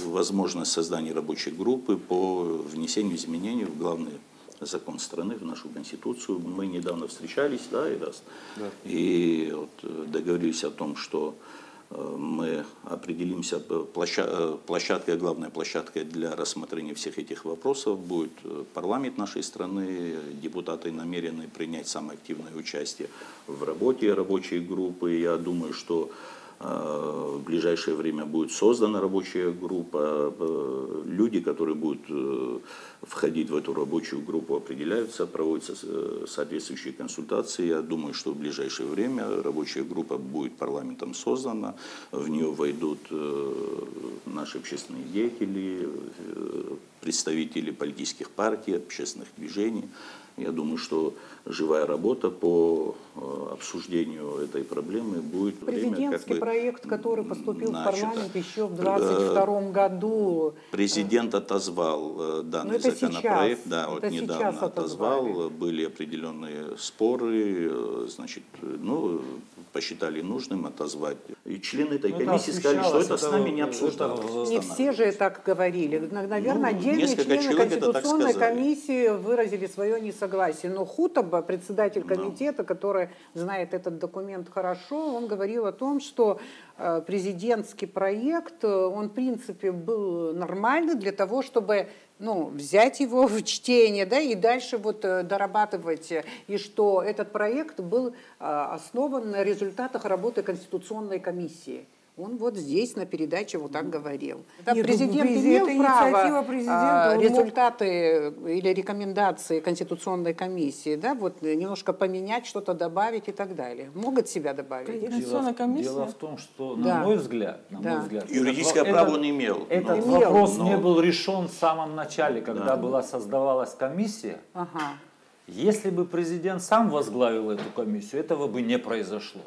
возможность создания рабочей группы по внесению изменений в главный закон страны, в нашу Конституцию. Мы недавно встречались, да, и вот договорились о том, что мы определимся, площадкой, главной площадкой для рассмотрения всех этих вопросов будет парламент нашей страны. Депутаты намерены принять самое активное участие в работе рабочей группы. Я думаю, что в ближайшее время будет создана рабочая группа. Люди, которые будут входить в эту рабочую группу, определяются, проводятся соответствующие консультации. Я думаю, что в ближайшее время рабочая группа будет парламентом создана. В нее войдут наши общественные деятели, представители политических партий, общественных движений. Я думаю, что живая работа по обсуждению этой проблемы будет. Президентский проект, который поступил в парламент еще в 2022 году. Президент отозвал данный законопроект, да, вот недавно отозвал, были определенные споры, значит, ну, посчитали нужным отозвать. и члены этой Ну, комиссии сказали, что это с нами не обсуждалось. Не все же так говорили. Наверное, Ну, отдельные несколько члены человек это так Конституционной сказали. комиссии выразили свое несогласие. Но Хутаба, председатель комитета, который знает этот документ хорошо, он говорил о том, что президентский проект, он в принципе был нормальный для того, чтобы взять его в чтение, да, и дальше вот дорабатывать, и что этот проект был основан на результатах работы Конституционной комиссии. Он вот здесь на передаче вот так говорил. Нет, Президент это имел право президента, он результаты или рекомендации Конституционной комиссии, да, вот немножко поменять, что-то добавить и так далее. Могут себя добавить. Конституционная комиссия. Дело в том, что, Да. на мой взгляд, Юридическое право он имел. Этот Имел, вопрос но- не был решен в самом начале, когда была создавалась комиссия. Ага. Если бы президент сам возглавил эту комиссию, этого бы не произошло,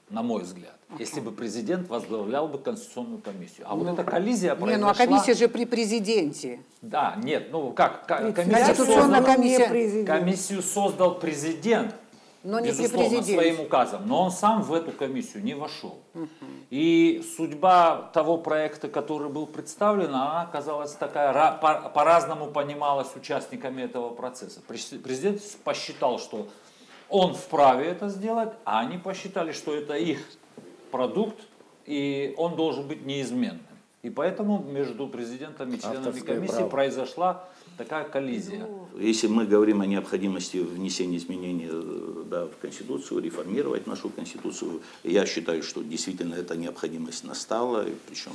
на мой взгляд. Если бы президент возглавлял бы Конституционную комиссию. А вот эта коллизия произошла... А комиссия же при президенте. Да, нет, как? Конституционная комиссия. Комиссию создал президент, Но не при безусловно, президенте. своим указом, но он сам в эту комиссию не вошел. И судьба того проекта, который был представлен, она оказалась такая, по-разному понималась участниками этого процесса. Президент посчитал, что он вправе это сделать, а они посчитали, что это их продукт, и он должен быть неизменным. И поэтому между президентом и членами Авторское комиссии право. произошла такая коллизия. Если мы говорим о необходимости внесения изменений в Конституцию, реформировать нашу Конституцию, я считаю, что действительно эта необходимость настала, причем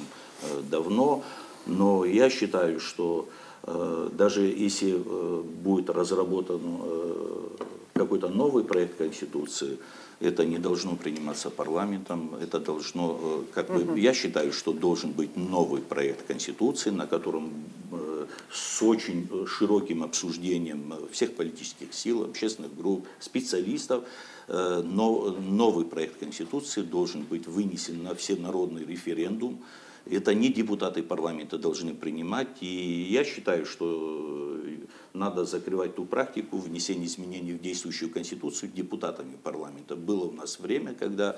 давно. Но я считаю, что даже если будет разработан какой-то новый проект Конституции, это не должно приниматься парламентом, это должно, я считаю, что должен быть новый проект Конституции, на котором с очень широким обсуждением всех политических сил, общественных групп, специалистов, но новый проект Конституции должен быть вынесен на всенародный референдум. Это не депутаты парламента должны принимать, и я считаю, что надо закрывать ту практику внесения изменений в действующую Конституцию депутатами парламента. Было у нас время, когда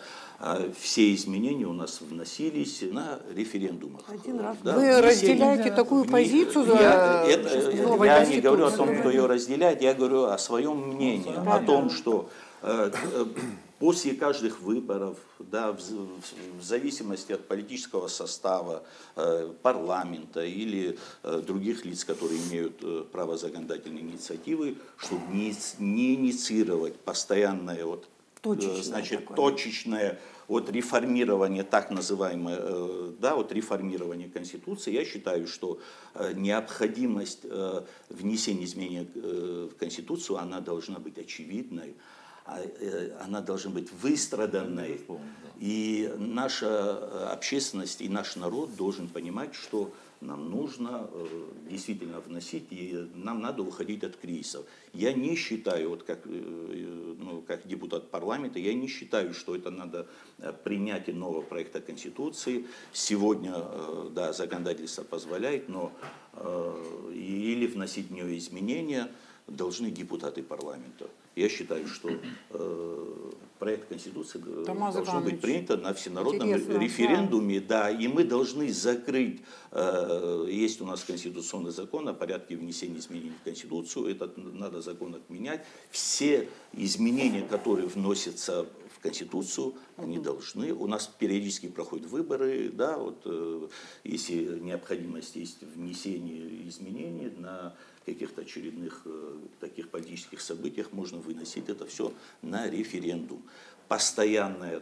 все изменения у нас вносились на референдумах. Один раз. Да, Вы разделяете такую позицию? Я не говорю о том, кто ее разделяет, я говорю о своем мнении, о том, что после каждых выборов, да, в зависимости от политического состава парламента или других лиц, которые имеют право законодательной инициативы, чтобы не инициировать постоянное точечное реформирование, так называемое, реформирование Конституции, я считаю, что необходимость внесения изменений в Конституцию, она должна быть очевидной. Она должна быть выстраданной. И наша общественность и наш народ должен понимать, что нам нужно действительно вносить, и нам надо уходить от кризисов. Я не считаю, как депутат парламента, я не считаю, что это надо принятие нового проекта Конституции. Сегодня, законодательство позволяет, но или вносить в нее изменения должны депутаты парламента. Я считаю, что проект Конституции должен быть принят на всенародном референдуме, да, и мы должны закрыть, есть у нас конституционный закон о порядке внесения изменений в Конституцию, этот надо закон отменять. Все изменения, которые вносятся в Конституцию, они должны, у нас периодически проходят выборы, да, если необходимость есть внесение изменений на каких-то очередных таких политических событиях, можно выносить это все на референдум. Постоянное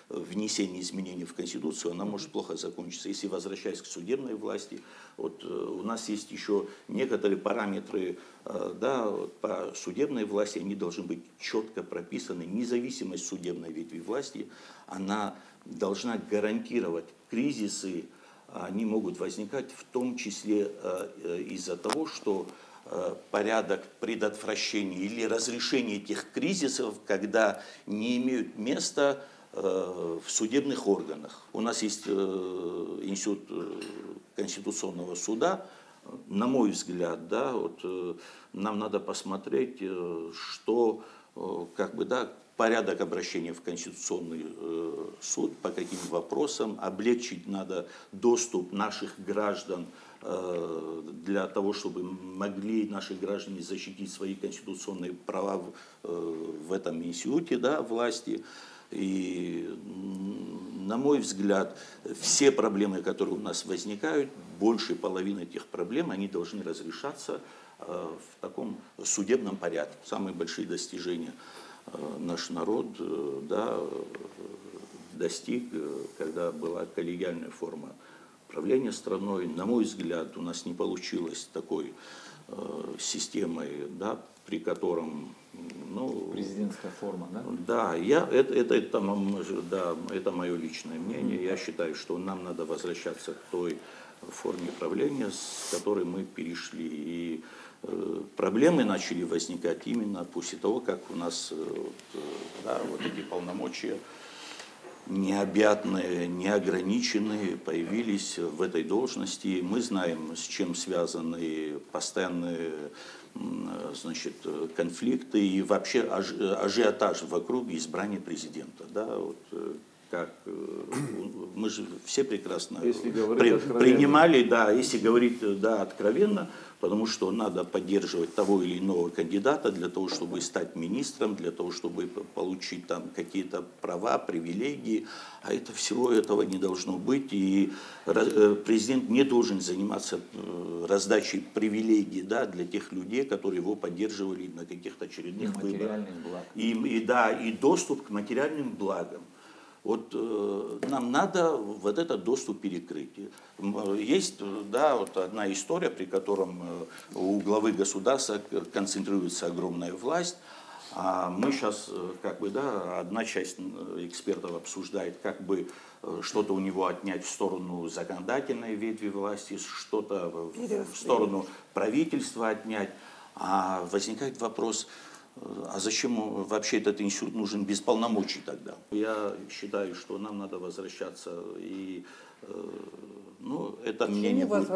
внесение изменений в Конституцию, она может плохо закончиться. Если возвращаясь к судебной власти, у нас есть еще некоторые параметры по судебной власти, они должны быть четко прописаны. Независимость судебной ветви власти, она должна гарантировать кризисы, они могут возникать в том числе из-за того, что порядок предотвращения или разрешения этих кризисов, когда не имеют места в судебных органах. У нас есть институт Конституционного суда. На мой взгляд, нам надо посмотреть, что порядок обращения в Конституционный суд, по каким вопросам, облегчить надо доступ наших граждан для того, чтобы могли наши граждане защитить свои конституционные права в этом институте, да, власти. И, на мой взгляд, все проблемы, которые у нас возникают, большая половина этих проблем, они должны разрешаться в таком судебном порядке. Самые большие достижения наш народ, да, достиг, когда была коллегиальная форма правления страной. На мой взгляд, у нас не получилось такой системой, да, при котором... Ну, президентская форма, да? Да, это мое личное мнение. Я считаю, что нам надо возвращаться к той форме правления, с которой мы перешли. И проблемы начали возникать именно после того, как у нас вот эти полномочия необъятные, неограниченные появились в этой должности. Мы знаем, с чем связаны постоянные, значит, конфликты и вообще ажиотаж вокруг избрания президента. Да, вот, как, мы же все прекрасно принимали, да, если говорить, да, откровенно, потому что надо поддерживать того или иного кандидата для того, чтобы стать министром, для того, чтобы получить там какие-то права, привилегии, а это всего этого не должно быть, и президент не должен заниматься раздачей привилегий, да, для тех людей, которые его поддерживали на каких-то очередных выборах. И доступ к материальным благам. Вот нам надо вот этот доступ перекрыть. Есть, да, вот одна история, при котором у главы государства концентрируется огромная власть. А мы сейчас, как бы, да, одна часть экспертов обсуждает, как бы что-то у него отнять в сторону законодательной ветви власти, что-то в сторону правительства отнять. А возникает вопрос: а зачем вообще этот институт нужен без полномочий тогда? Я считаю, что нам надо возвращаться и, ну, это мне не будет.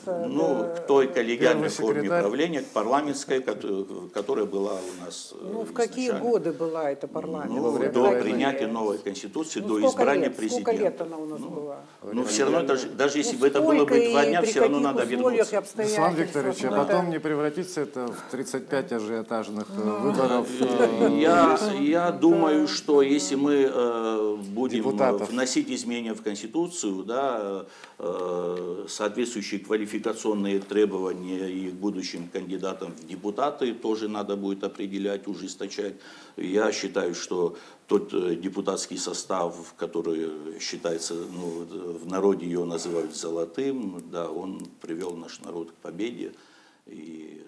Ну, к той коллегиальной форме правления, к парламентской, которая была у нас. Ну, в какие годы была эта парламентская? Ну, до принятия новой конституции, до избрания президента. Сколько лет она у нас была? Ну, все равно, даже если бы это было бы 2 дня, все равно надо вернуться. Руслан Викторович, а потом не превратится это в 35 ажиотажных выборов? Я думаю, что если мы будем вносить изменения в Конституцию, да, соответствующие квалификационные требования и к будущим кандидатам в депутаты тоже надо будет определять, ужесточать. Я считаю, что тот депутатский состав, который считается, ну, в народе его называют золотым, да, он привел наш народ к победе. И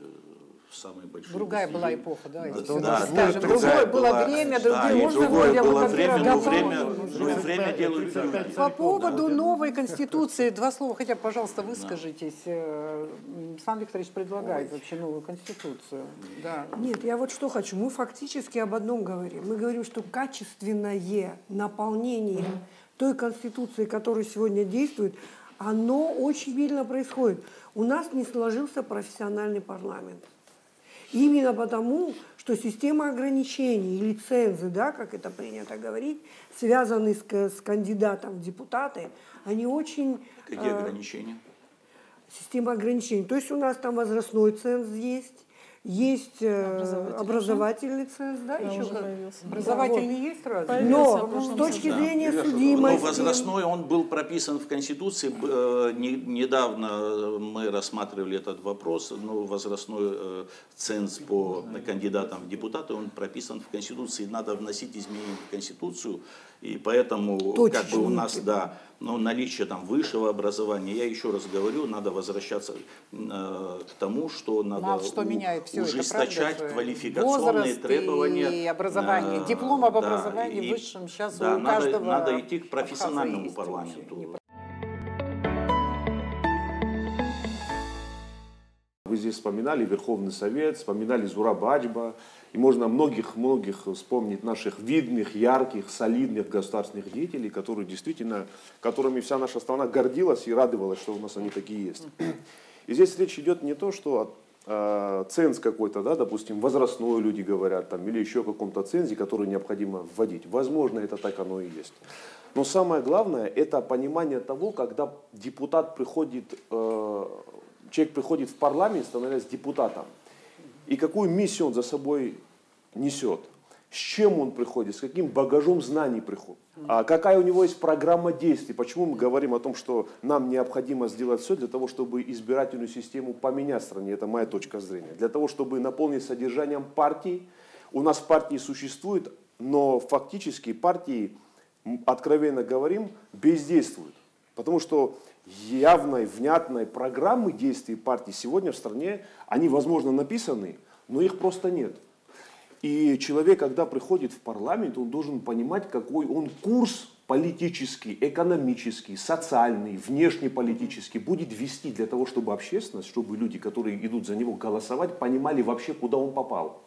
самые большие другая была эпоха, да? Другое было время, другое было время, но время делают люди. По поводу новой конституции 2 слова, хотя, пожалуйста, выскажитесь. Александр Викторович предлагает вообще новую конституцию. Да. Нет, я вот что хочу. Мы фактически об одном говорим. Мы говорим, что качественное наполнение той конституции, которая сегодня действует, оно очень медленно происходит. У нас не сложился профессиональный парламент. Именно потому, что система ограничений и лицензий, да, как это принято говорить, связанные с кандидатом в депутаты, они очень... Какие ограничения? Система ограничений. То есть у нас там возрастной ценз есть образовательный ценз, да, еще образовательный есть разве? Но с точки зрения судимости... Но возрастной, он был прописан в Конституции. Недавно мы рассматривали этот вопрос, но возрастной ценз по кандидатам в депутаты, он прописан в Конституции. Надо вносить изменения в Конституцию, и поэтому как бы у нас, да, но наличие там высшего образования, я еще раз говорю, надо возвращаться к тому, что надо ужесточать квалификационные требования. И образование, диплом об образовании высшем сейчас у каждого. Надо идти к профессиональному парламенту. Вы здесь вспоминали Верховный Совет, вспоминали Зураба Ачба, и можно многих вспомнить наших видных, ярких, солидных государственных деятелей, которые действительно, которыми вся наша страна гордилась и радовалась, что у нас они такие есть. И здесь речь идет не то, что ценз какой-то, да, допустим, возрастной люди говорят, там, или еще о каком-то цензе, который необходимо вводить. Возможно, это так оно и есть. Но самое главное, это понимание того, когда депутат приходит, человек приходит в парламент, становясь депутатом, и какую миссию он за собой несет, с чем он приходит, с каким багажом знаний приходит, какая у него есть программа действий, почему мы говорим о том, что нам необходимо сделать все для того, чтобы избирательную систему поменять в стране, это моя точка зрения, для того, чтобы наполнить содержанием партий. У нас партии существуют, но фактически партии, откровенно говорим, бездействуют, потому что явной, внятной программы действий партий сегодня в стране, они, возможно, написаны, но их просто нет. И человек, когда приходит в парламент, он должен понимать, какой он курс политический, экономический, социальный, внешнеполитический будет вести для того, чтобы общественность, чтобы люди, которые идут за него голосовать, понимали вообще, куда он попал.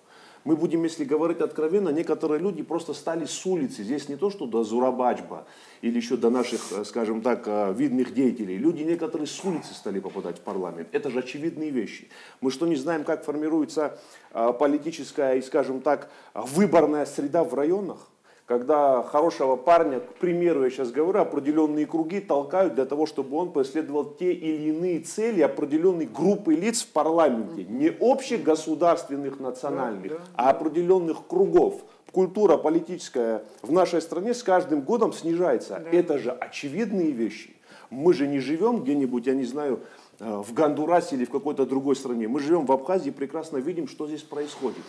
Мы будем, если говорить откровенно, некоторые люди просто стали с улицы. Здесь не то, что до Зурабаджба или еще до наших, скажем так, видных деятелей. Люди некоторые с улицы стали попадать в парламент. Это же очевидные вещи. Мы что, не знаем, как формируется политическая и, скажем так, выборная среда в районах? Когда хорошего парня, к примеру, я сейчас говорю, определенные круги толкают для того, чтобы он преследовал те или иные цели определенной группы лиц в парламенте. Не общих государственных, национальных, а определенных кругов. Культура политическая в нашей стране с каждым годом снижается. Это же очевидные вещи. Мы же не живем где-нибудь, я не знаю, в Гондурасе или в какой-то другой стране. Мы живем в Абхазии и прекрасно видим, что здесь происходит.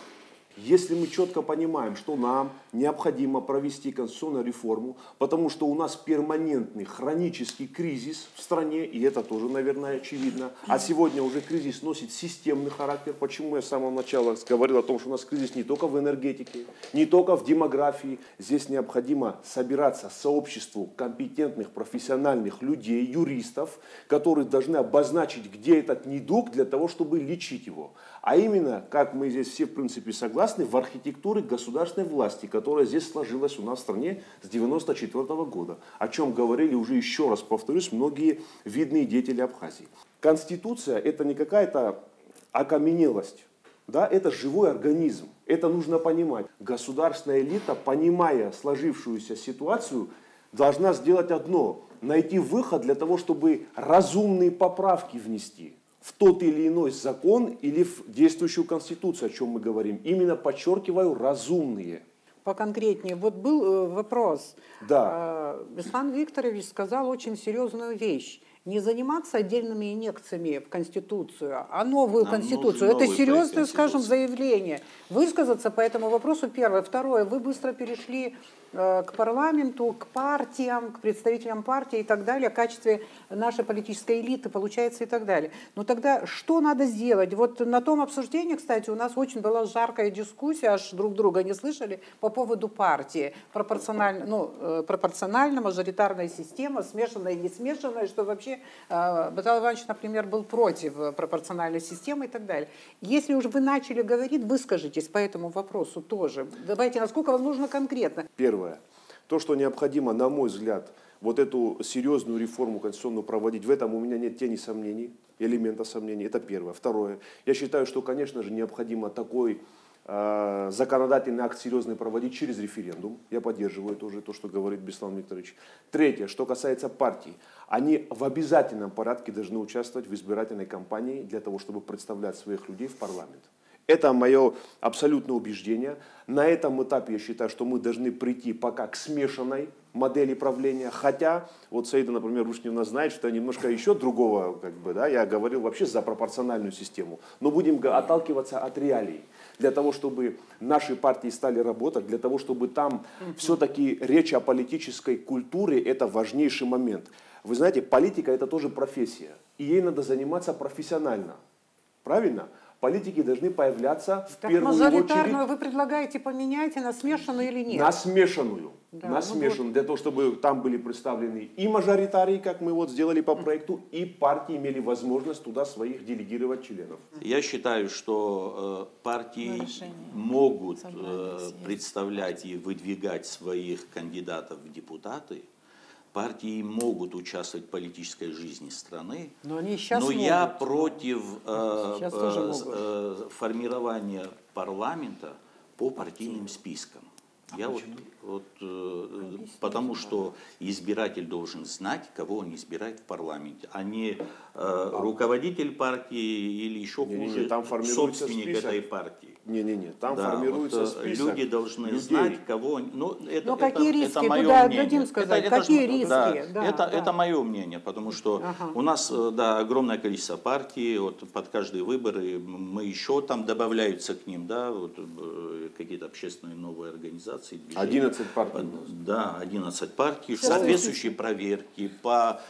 Если мы четко понимаем, что нам необходимо провести конституционную реформу, потому что у нас перманентный хронический кризис в стране, и это тоже, наверное, очевидно, а сегодня уже кризис носит системный характер. Почему я с самого начала говорил о том, что у нас кризис не только в энергетике, не только в демографии. Здесь необходимо собираться сообществу компетентных, профессиональных людей, юристов, которые должны обозначить, где этот недуг, для того, чтобы лечить его. А именно, как мы здесь все в принципе согласны, в архитектуре государственной власти, которая здесь сложилась у нас в стране с 1994 года, о чем говорили уже, еще раз повторюсь, многие видные деятели Абхазии. Конституция – это не какая-то окаменелость, да, это живой организм, это нужно понимать. Государственная элита, понимая сложившуюся ситуацию, должна сделать одно – найти выход для того, чтобы разумные поправки внести в тот или иной закон или в действующую конституцию, о чем мы говорим. Именно, подчеркиваю, разумные. Поконкретнее. Вот был вопрос. Да. Беслан Викторович сказал очень серьезную вещь. Не заниматься отдельными инъекциями в Конституцию, а новую Конституцию. Это серьезное, скажем, заявление. Высказаться по этому вопросу первое. Второе. Вы быстро перешли к парламенту, к партиям, к представителям партии и так далее, в качестве нашей политической элиты, получается, и так далее. Но тогда что надо сделать? Вот на том обсуждении, кстати, у нас очень была жаркая дискуссия, аж друг друга не слышали, по поводу партии. Пропорциональная, мажоритарная система, смешанная, не смешанная, что вообще Батал Иванович, например, был против пропорциональной системы и так далее. Если уже вы начали говорить, выскажитесь по этому вопросу тоже. Давайте, насколько вам нужно конкретно. Первое. То, что необходимо, на мой взгляд, вот эту серьезную реформу конституционную проводить, в этом у меня нет тени сомнений, элемента сомнений. Это первое. Второе. Я считаю, что, конечно же, необходимо такой законодательный акт серьезный проводить через референдум. Я поддерживаю тоже то, что говорит Беслан Викторович. Третье, что касается партий. Они в обязательном порядке должны участвовать в избирательной кампании для того, чтобы представлять своих людей в парламент. Это мое абсолютное убеждение. На этом этапе я считаю, что мы должны прийти пока к смешанной модели правления. Хотя, вот Саида, например, Рушневна знает, что немножко еще другого, я говорил вообще за пропорциональную систему. Но будем отталкиваться от реалий. Для того, чтобы наши партии стали работать, для того, чтобы там все-таки речь о политической культуре, это важнейший момент. Вы знаете, политика это тоже профессия. И ей надо заниматься профессионально. Правильно? Политики должны появляться в первую очередь... Мажоритарную вы предлагаете поменять на смешанную или нет? На смешанную. Да, на смешанную. Для того, чтобы там были представлены и мажоритарии, как мы вот сделали по проекту, и партии имели возможность туда своих делегировать членов. Я считаю, что партии могут представлять и выдвигать своих кандидатов в депутаты, партии могут участвовать в политической жизни страны, Но они сейчас но я могут. против Сейчас тоже могут. формирования парламента по партийным спискам. Потому что избиратель должен знать, кого он избирает в парламенте, а не руководитель партии или еще хуже, там формируется собственник список. этой партии. Не-не-не, там Да, формируется вот, список люди должны людей. знать, кого они... Но какие риски? Это мое Туда мнение. дадим сказать, какие риски? Да, это мое мнение, потому что у нас огромное количество партий, вот, под каждые выборы мы еще там добавляются к ним, да, вот, какие-то общественные новые организации. Движения. 11 партий. Да, 11 партий, соответствующие проверки по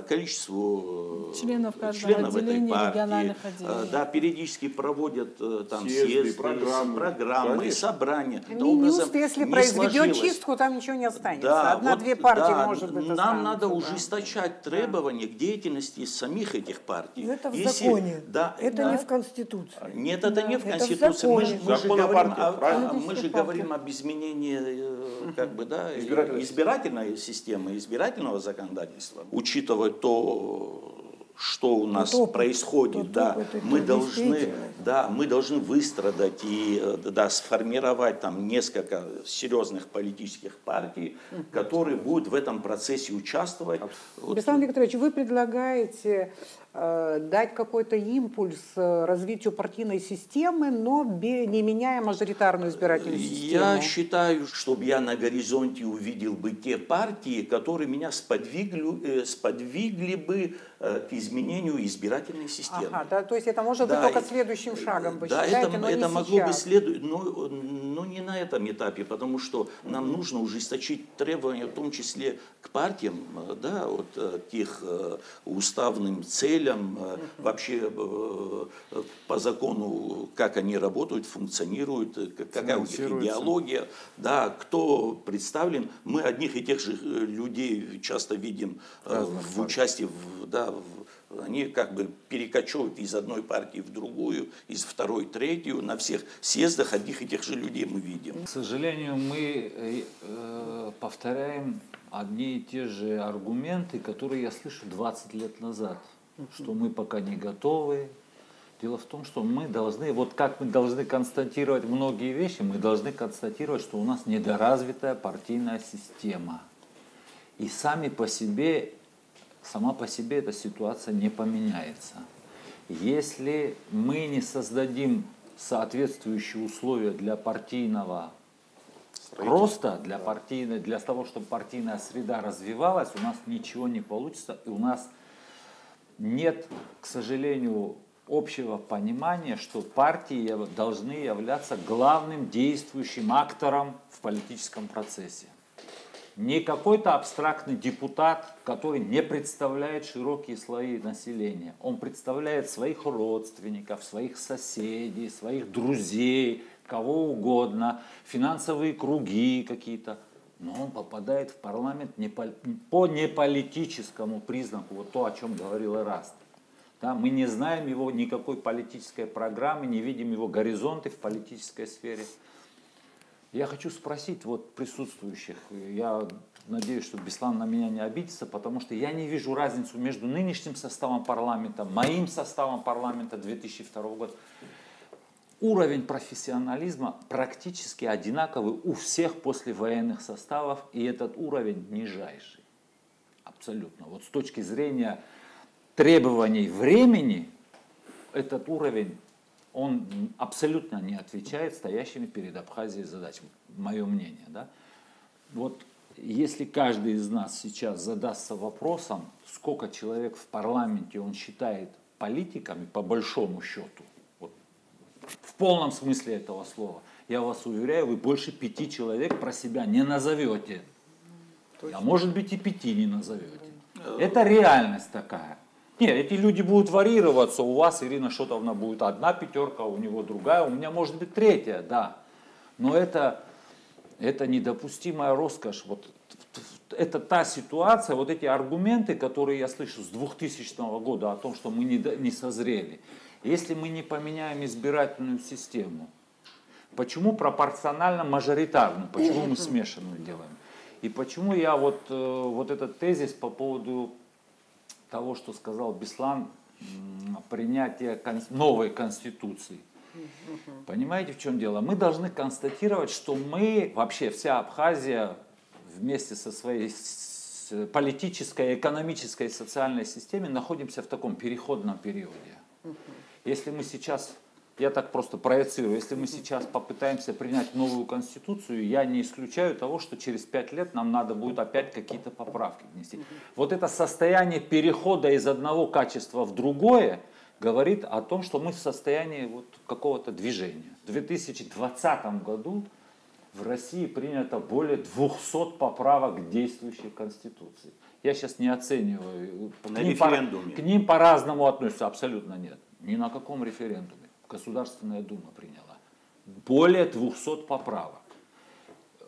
количеству Членов каждого членов этой отделения, партии. региональных отделений. Да, периодически проводят там Съезды, съезды, программы. Конечно. собрания. Минюст, если не произведет сложилось. чистку, там ничего не останется. Да, Одна-две партии, да, может быть, нам останутся, надо да. ужесточать требования к деятельности самих этих партий. Но это в Если- законе. Да, Это не в Конституции. Нет, это не в Это в Конституции. Мы же законе. говорим, Закон о партиях, правильно? мы же говорим об изменении избирательной системы, избирательного законодательства. Учитывая то, что у нас опыт, происходит, тот опыт, мы это должны, действительно. мы должны выстрадать и сформировать там несколько серьезных политических партий, которые будут в этом процессе участвовать. Вот. Александр Викторович, вы предлагаете дать какой-то импульс развитию партийной системы, но не меняя мажоритарную избирательную систему. Я считаю, чтобы я на горизонте увидел бы те партии, которые меня сподвигли бы к изменению избирательной системы. Ага, да, то есть это может быть только следующим шагом, вы да, считаете, но это не могло бы сейчас. следовать, но не на этом этапе, потому что нам нужно ужесточить требования, в том числе к партиям, да, вот, к их уставным целям, вообще по закону, как они работают, функционируют, какая у них идеология, да, кто представлен. Мы одних и тех же людей часто видим в участии они как бы перекочевывают из одной партии в другую, из второй, третью. На всех съездах одних и тех же людей мы видим. К сожалению, мы повторяем одни и те же аргументы, которые я слышу 20 лет назад, что мы пока не готовы. Дело в том, что мы должны, вот как мы должны констатировать многие вещи, мы должны констатировать, что у нас недоразвитая партийная система. И сама по себе эта ситуация не поменяется. Если мы не создадим соответствующие условия для партийного роста, для того, чтобы партийная среда развивалась, у нас ничего не получится, и у нас нет, к сожалению, общего понимания, что партии должны являться главным действующим актором в политическом процессе. Не какой-то абстрактный депутат, который не представляет широкие слои населения. Он представляет своих родственников, своих соседей, своих друзей, кого угодно, финансовые круги какие-то. Но он попадает в парламент по неполитическому признаку, вот то, о чем говорил Эраст. Да, мы не знаем его никакой политической программы, не видим его горизонты в политической сфере. Я хочу спросить вот присутствующих, я надеюсь, что Беслан на меня не обидится, потому что я не вижу разницу между нынешним составом парламента, моим составом парламента 2002 года. Уровень профессионализма практически одинаковый у всех послевоенных составов, и этот уровень нижайший. Абсолютно. Вот с точки зрения требований времени, этот уровень, он абсолютно не отвечает стоящими перед Абхазией задачам, мое мнение. Да? Вот если каждый из нас сейчас задастся вопросом, сколько человек в парламенте он считает политиками, по большому счету, вот, в полном смысле этого слова, я вас уверяю, вы больше 5 человек про себя не назовете. А может быть и 5 не назовете. Это реальность такая. Нет, эти люди будут варьироваться. У вас, Ирина Шотовна, будет одна пятерка, у него другая, у меня может быть третья, да. Но это недопустимая роскошь. Вот, это та ситуация, вот эти аргументы, которые я слышу с 2000 года о том, что мы не созрели. Если мы не поменяем избирательную систему, почему пропорционально-мажоритарную, почему мы смешанную делаем? И почему я вот этот тезис по поводу того, что сказал Беслан, принятие новой конституции. Понимаете, в чем дело? Мы должны констатировать, что мы, вообще вся Абхазия вместе со своей политической, экономической и социальной системой находимся в таком переходном периоде. Если мы сейчас, я так просто проецирую, если мы сейчас попытаемся принять новую конституцию, я не исключаю того, что через 5 лет нам надо будет опять какие-то поправки внести. Вот это состояние перехода из одного качества в другое говорит о том, что мы в состоянии вот какого-то движения. В 2020 году в России принято более 200 поправок к действующей Конституции. Я сейчас не оцениваю. На референдуме. К ним по-разному относятся, абсолютно нет. Ни на каком референдуме. Государственная Дума приняла. Более 200 поправок.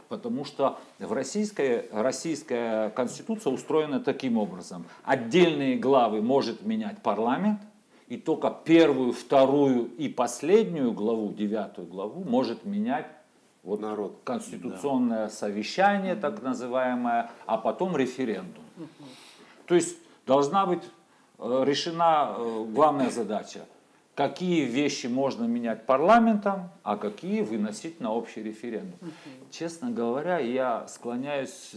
Потому что российская Конституция устроена таким образом. Отдельные главы может менять парламент, и только первую, вторую и последнюю главу, 9 главу, может менять вот народ. Конституционное совещание, так называемое, а потом референдум. То есть должна быть решена главная задача. Какие вещи можно менять парламентом, а какие выносить на общий референдум. Честно говоря, я склоняюсь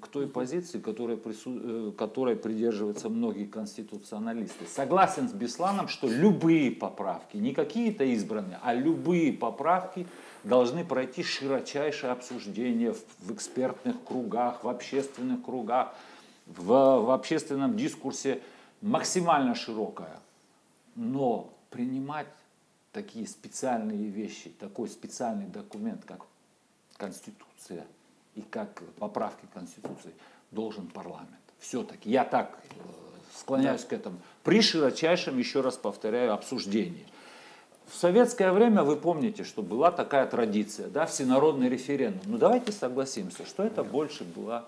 к той позиции, которой придерживаются многие конституционалисты. Согласен с Бесланом, что любые поправки, не какие-то избранные, а любые поправки должны пройти широчайшее обсуждение в экспертных кругах, в общественных кругах, в общественном дискурсе максимально широкое. Но принимать такие специальные вещи, такой специальный документ, как Конституция и как поправки Конституции, должен парламент. Все-таки я так склоняюсь к этому. При широчайшем, еще раз повторяю, обсуждении. В советское время, вы помните, что была такая традиция, да, всенародный референдум. Ну давайте согласимся, что это больше была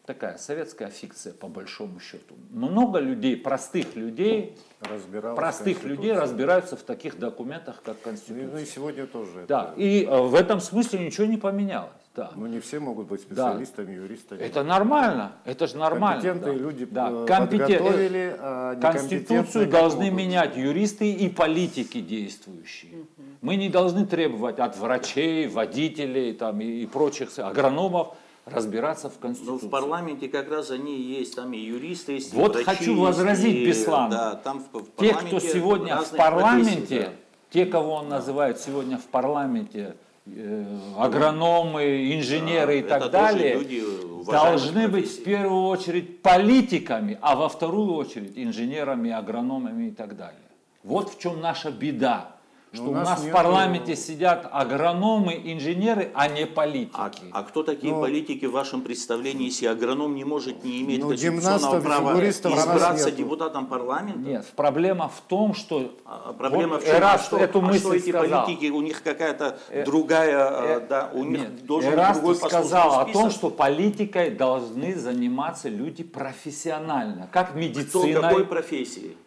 такая советская фикция, по большому счету. Много людей, простых людей разбираются в таких документах, как Конституция. Ну и сегодня тоже. Да, и в этом смысле ничего не поменялось. Да. Но не все могут быть специалистами, да. юристами. Это нормально, это же нормально. Компетентные да. люди да. подготовили, а Конституцию должны менять юристы и политики действующие. Мы не должны требовать от врачей, водителей там, и прочих агрономов разбираться в Конституции. Но в парламенте как раз они есть, там и юристы есть, вот и врачи хочу возразить есть, Беслану. Да, там в те, кто сегодня в парламенте, да. те, кого он называет сегодня в парламенте, агрономы, инженеры и так далее, должны быть в первую очередь политиками, а во вторую очередь инженерами, агрономами и так далее. Вот в чем наша беда. Что у нас в парламенте сидят агрономы, инженеры, а не политики. А кто такие политики в вашем представлении, если агроном не может, не имеет конституционного права избраться депутатом парламента? Нет, проблема в том, что... Проблема вот в чем? Эту мысль что эти сказал. политики, у них какая-то другая... да, у них нет, должен быть другой послужный сказал список. о том, что политикой должны заниматься люди профессионально, как медициной. Кто какой профессии?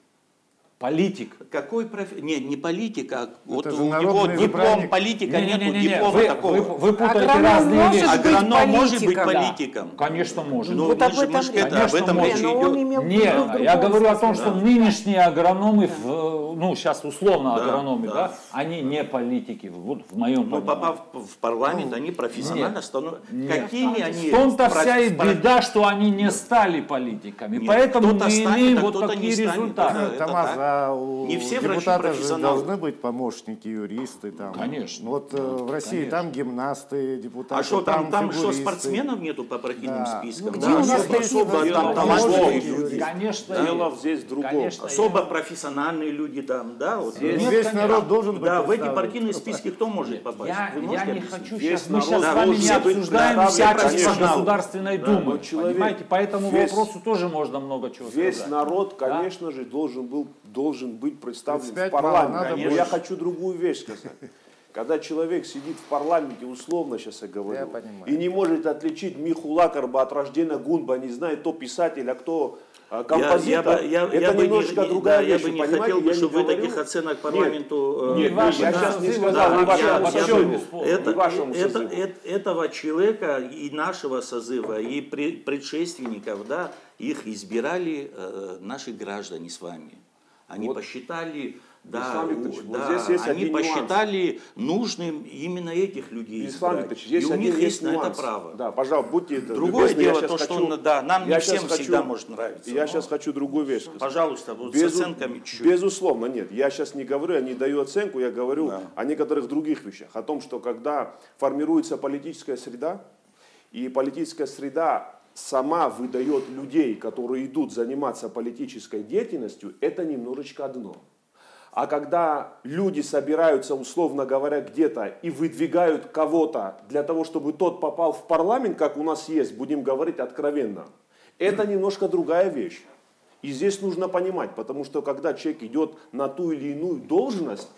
Политик. Какой Нет, не политик, а вот же у него диплом политика, нету диплома такого. Вы путаете Агроном разные может вещи. быть Агроном может быть политиком. политиком. Конечно, может. Ну, Вот мы об же этом об этом может. речь Но он идет. имел в виду Нет, в другом я говорю о том, смысле. что нынешние агрономы, ну сейчас условно Да, агрономы, да. да, они не политики, вот в моем Но понимании. попав в парламент, они профессионально становятся. Какими они? В том-то вся и беда, что они не стали политиками. Нет, поэтому кто-то мы станет, имеем а вот кто-то такие не станет. результаты. Это Тамаз, так. а у Не все врачи депутатов же профессионалы. должны быть помощники, юристы. Там. Конечно. Вот в России Конечно. там гимнасты, депутаты, А что там что, фигуристы. спортсменов нету по партийным Да. спискам? Ну, Да, где у нас особо такие там талантливые люди. Конечно, Дело здесь в другом. конечно, Особо профессиональные люди там, да? Вот. Весь конечно. народ должен быть Да, в эти представлен. партийные списки кто может попасть? Я Вы не можете объяснить? хочу Весь сейчас, мы народ, сейчас да, с вами вот не все обсуждаем представлены вся картина профессионалы. Государственной Да, Думы, но человек, понимаете, по этому весь- вопросу тоже можно много чего Весь сказать. народ, конечно же, должен быть представлен в 35 мало, парламенте. надо Но больше. я хочу другую вещь сказать. Когда человек сидит в парламенте, условно сейчас я говорю, Я понимаю. и не может отличить Миху Лакарба от рождения Гунба, не знает, кто писатель, а кто композитор, это немножко другая вещь. Я бы не хотел, чтобы вы таких оценок парламенту... Нет, я сейчас не сказал, не вашему созыву. Этого человека и нашего созыва, и предшественников, да, их избирали наши граждане с вами. Они посчитали... Да, они посчитали нужным именно этих людей избрать. И у них есть на это право. Да, пожалуйста, будьте другое дело, то, что нам не всем всегда может нравиться. Я сейчас хочу другую вещь сказать. Пожалуйста, вот с оценками чуть-чуть. Безусловно, нет. Я сейчас не говорю, я не даю оценку, я говорю о некоторых других вещах. О том, что когда формируется политическая среда, и политическая среда сама выдает людей, которые идут заниматься политической деятельностью, это немножечко одно. А когда люди собираются, условно говоря, где-то и выдвигают кого-то для того, чтобы тот попал в парламент, как у нас есть, будем говорить откровенно, это немножко другая вещь. И здесь нужно понимать, потому что когда человек идет на ту или иную должность,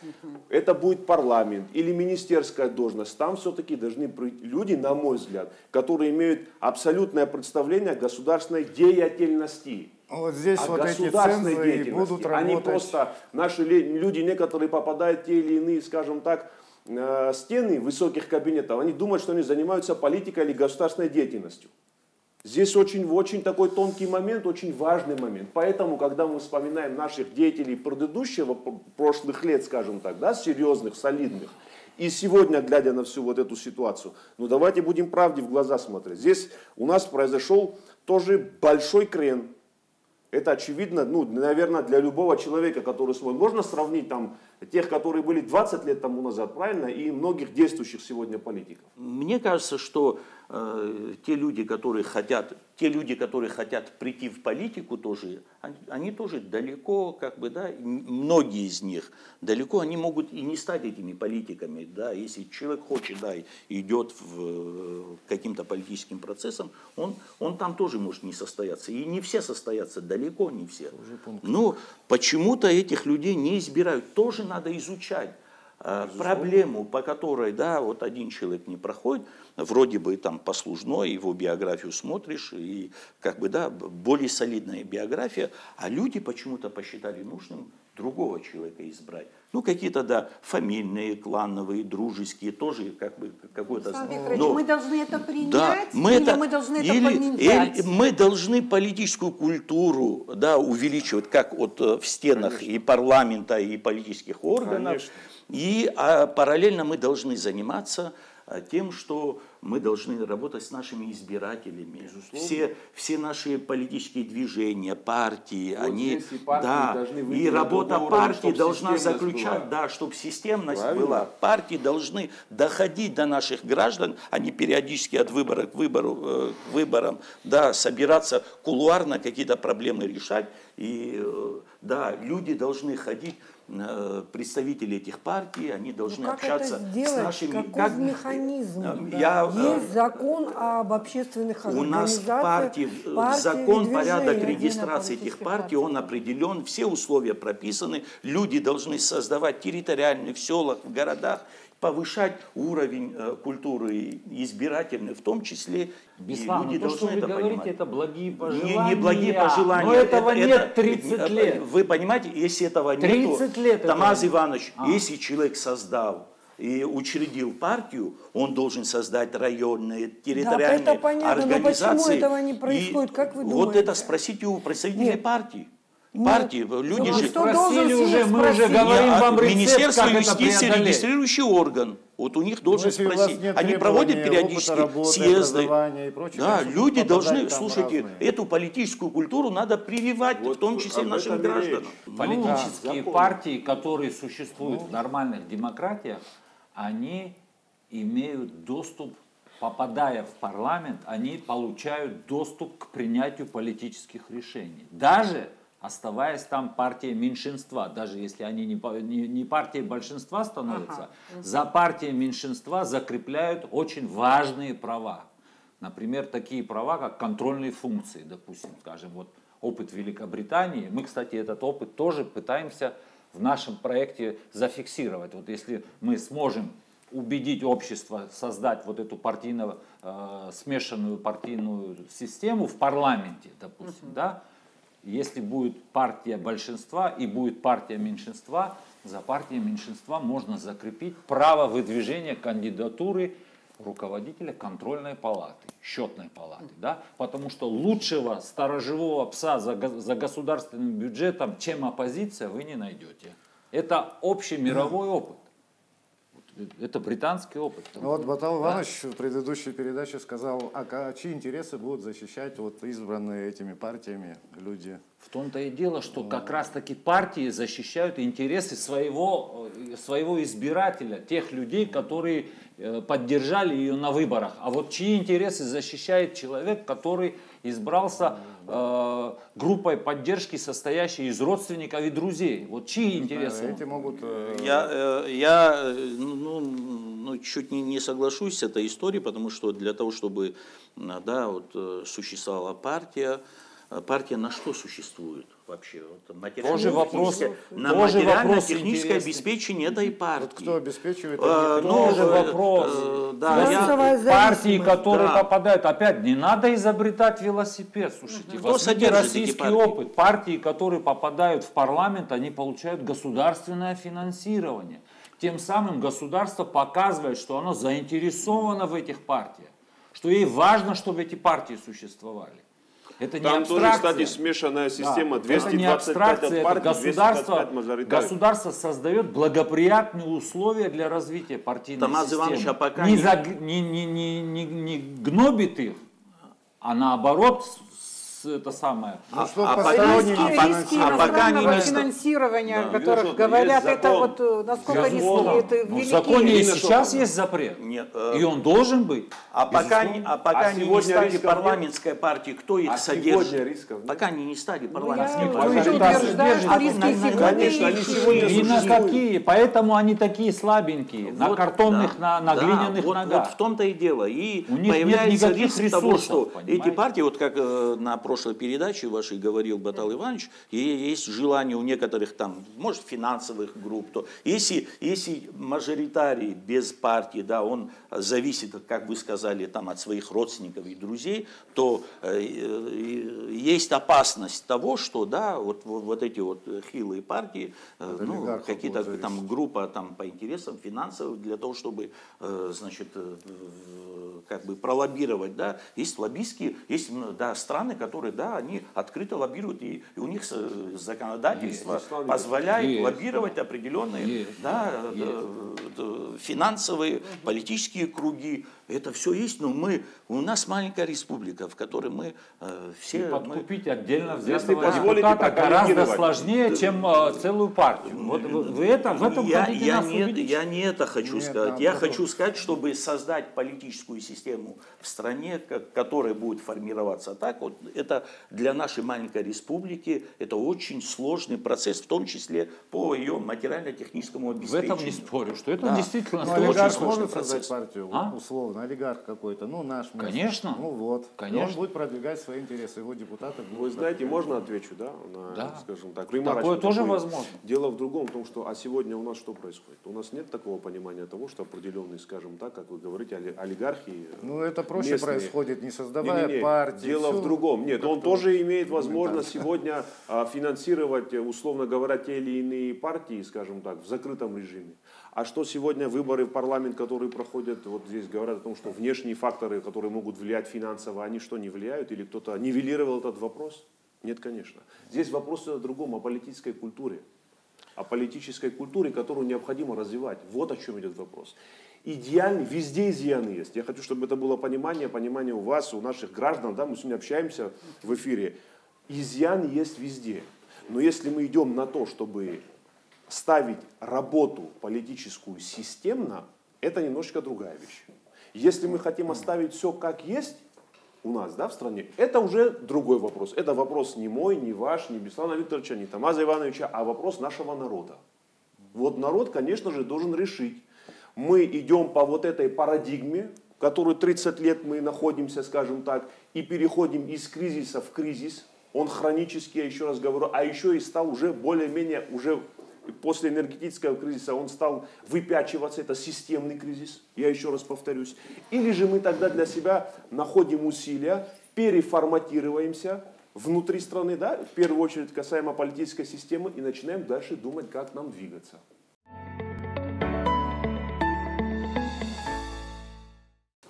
это будет парламент или министерская должность, там все-таки должны быть люди, на мой взгляд, которые имеют абсолютное представление о государственной деятельности. Вот здесь вот эти цензы будут работать. Они просто, наши люди, некоторые попадают в те или иные, скажем так, стены высоких кабинетов, они думают, что они занимаются политикой или государственной деятельностью. Здесь очень такой тонкий момент, очень важный момент. Поэтому, когда мы вспоминаем наших деятелей предыдущего, прошлых лет, скажем так, да, серьезных, солидных, и сегодня, глядя на всю вот эту ситуацию, ну давайте будем правде в глаза смотреть. Здесь у нас произошел тоже большой крен. Это очевидно, ну, наверное, для любого человека, который свой. Можно сравнить там тех, которые были 20 лет тому назад, правильно, и многих действующих сегодня политиков. Мне кажется, что те люди, которые хотят прийти в политику, тоже, они тоже далеко, как бы, да, многие из них далеко, они могут и не стать этими политиками, да, если человек хочет, да, идет в каким-то политическим процессом, он там тоже может не состояться, и не все состоятся, далеко не все. Но почему-то этих людей не избирают, тоже надо изучать. Проблему, по которой, да, вот один человек не проходит, вроде бы там послужной, его биографию смотришь, и как бы, да, более солидная биография, а люди почему-то посчитали нужным другого человека избрать. Ну, какие-то, да, фамильные, клановые, дружеские, тоже как бы какой-то... Мы должны это принять, да, мы должны это поменять? Мы должны политическую культуру, да, увеличивать, как вот в стенах и парламента, и политических органов. Конечно. И параллельно мы должны заниматься тем, что мы должны работать с нашими избирателями. Все наши политические движения, партии, вот они, да, и работа партии должна заключать, да, чтобы системность была. Партии должны доходить до наших граждан, они периодически от выбора к выборам, да, собираться кулуарно, какие-то проблемы решать. И да, люди должны ходить, представители этих партий, они должны общаться с нашими... Каков механизм? Есть закон об общественных организациях. У нас закон, порядок регистрации этих партий, он определен, все условия прописаны. Люди должны создавать территориальные в селах, в городах, повышать уровень культуры избирательной, в том числе Беслан, люди должны что вы говорите, понимать. Это благие пожелания. Не благие пожелания. Но этого нет 30 лет. Вы понимаете, если этого нет, Тамаз Иванович, если человек создал и учредил партию, он должен создать районные, территориальные это понятно, организации. Но почему этого не происходит, как вы думаете? Вот это спросите у представителей партии. Партии, люди же... Мы уже говорим вам рецепт, Министерство как юстиции, это регистрирующий орган. Вот у них должен спросить. Они проводят периодически съезды. Да, люди должны, слушайте, эту политическую культуру надо прививать, вот в том числе нашим гражданам. Политические партии, которые существуют в нормальных демократиях, они имеют доступ, попадая в парламент, они получают доступ к принятию политических решений. Даже оставаясь там партией меньшинства, даже если они не партией большинства становятся, за партией меньшинства закрепляют очень важные права. Например, такие права, как контрольные функции, допустим, скажем, вот опыт Великобритании. Мы, кстати, этот опыт тоже пытаемся в нашем проекте зафиксировать. Вот если мы сможем убедить общество создать вот эту смешанную партийную систему в парламенте, допустим, да, Если будет партия большинства и будет партия меньшинства, за партией меньшинства можно закрепить право выдвижения кандидатуры руководителя контрольной палаты, счетной палаты. Да? Потому что лучшего сторожевого пса за государственным бюджетом, чем оппозиция, вы не найдете. Это общий мировой опыт. Это британский опыт. Ну, вот Батал Иванович в предыдущей передаче сказал, а чьи интересы будут защищать вот избранные этими партиями люди? В том-то и дело, что как раз-таки партии защищают интересы своего избирателя, тех людей, которые поддержали ее на выборах. А вот чьи интересы защищает человек, который избрался группой поддержки, состоящей из родственников и друзей? Вот чьи интересы? Эти могут... Я чуть не соглашусь с этой историей, потому что для того, чтобы существовала партия на что существует вообще? Тоже вопрос. На материально-техническое обеспечение этой партии. Вот кто обеспечивает? Тоже вопрос. Партии, которые попадают, опять не надо изобретать велосипед. Слушайте, возьмите российский опыт. Партии, которые попадают в парламент, они получают государственное финансирование. Тем самым государство показывает, что оно заинтересовано в этих партиях, что ей важно, чтобы эти партии существовали. Это не абстракция. Там тоже, кстати, смешанная система. 225 это не абстракция, от партии, это государство создает благоприятные условия для развития партийной системы. Не гнобит их, а наоборот, это самое. Риски иностранного финансирования, о которых говорят, это вот насколько риски в законе и сейчас есть запрет. Нет, и он должен быть. Пока они не стали парламентской партией, кто их содержит? Пока они не стали парламентской партией. Конечно, они сегодня существуют. Какие? Поэтому они такие слабенькие, на картонных, на глиняных ногах. Вот в том-то и дело. И у них появляется нет риск того, что эти партии, вот как на прошлой передаче вашей говорил Батал Иванович, и есть желание у некоторых там, может, финансовых групп, то если мажоритарий без партии, да, он зависит, как вы сказали, там, от своих родственников и друзей, то есть опасность того, что да, вот эти вот хилые партии, какие-то там группа там, по интересам финансовым, для того, чтобы, значит, как бы пролоббировать, да, есть лоббистские, есть страны, которые, да, они открыто лоббируют, и у них законодательство позволяет лоббировать определенные финансовые, политические круги. Это все есть, но у нас маленькая республика, в которой мы все... И подкупить отдельно взятого депутата гораздо сложнее, чем целую партию. Вот в этом я не это хочу сказать. Я хочу сказать, чтобы создать политическую систему в стране, которая будет формироваться так, вот это для нашей маленькой республики это очень сложный процесс, в том числе по ее материально-техническому обеспечению. В этом не спорю, что это действительно очень сложный процесс. Партию, условно, олигарх какой-то, наш местный. Конечно. Конечно. И он будет продвигать свои интересы, его депутаты будут... Вы знаете, можно отвечу, скажем так, такое тоже возможно. Дело в другом, в том, что сегодня у нас что происходит? У нас нет такого понимания того, что определенные, скажем так, как вы говорите, олигархи. Это проще происходит, не создавая партии. Дело в другом. Нет, он тоже имеет возможность сегодня финансировать, условно говоря, те или иные партии, скажем так, в закрытом режиме. А что сегодня выборы в парламент, которые проходят, вот здесь говорят о том, что внешние факторы, которые могут влиять финансово, они что, не влияют? Или кто-то нивелировал этот вопрос? Нет, конечно. Здесь вопрос о другом, о политической культуре. О политической культуре, которую необходимо развивать. Вот о чем идет вопрос. Идеальный, везде изъяны есть. Я хочу, чтобы это было понимание у вас, у наших граждан. Да, мы сегодня общаемся в эфире. Изъян есть везде. Но если мы идем на то, чтобы ставить работу политическую системно, это немножечко другая вещь. Если мы хотим оставить все как есть у нас, в стране, это уже другой вопрос. Это вопрос не мой, не ваш, не Беслана Викторовича, не Тамаза Ивановича, а вопрос нашего народа. Вот народ, конечно же, должен решить. Мы идем по вот этой парадигме, в которой 30 лет мы находимся, скажем так, и переходим из кризиса в кризис. Он хронический, я еще раз говорю, а еще и стал уже более-менее, уже после энергетического кризиса он стал выпячиваться, это системный кризис, я еще раз повторюсь. Или же мы тогда для себя находим усилия, переформатируемся внутри страны, да, в первую очередь касаемо политической системы, и начинаем дальше думать, как нам двигаться.